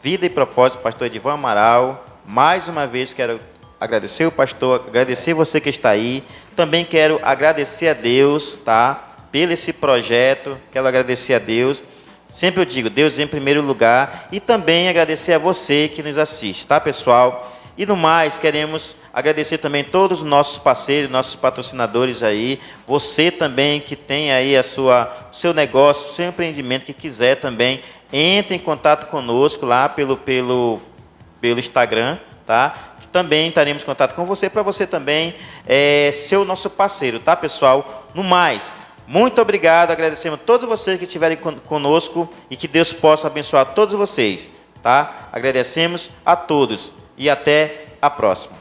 Vida e Propósito, pastor Edivan Amaral. Mais uma vez quero agradecer o pastor, agradecer você que está aí. Também quero agradecer a Deus, tá? Pelo esse projeto, quero agradecer a Deus. Sempre eu digo, Deus vem em primeiro lugar. E também agradecer a você que nos assiste, tá, pessoal? E no mais, queremos agradecer também todos os nossos parceiros, nossos patrocinadores aí. Você também que tem aí o seu negócio, o seu empreendimento, que quiser também, entre em contato conosco lá pelo Instagram, tá? Que também estaremos em contato com você, para você também ser o nosso parceiro, tá, pessoal? No mais, muito obrigado, agradecemos a todos vocês que estiverem conosco e que Deus possa abençoar todos vocês, tá? Agradecemos a todos e até a próxima.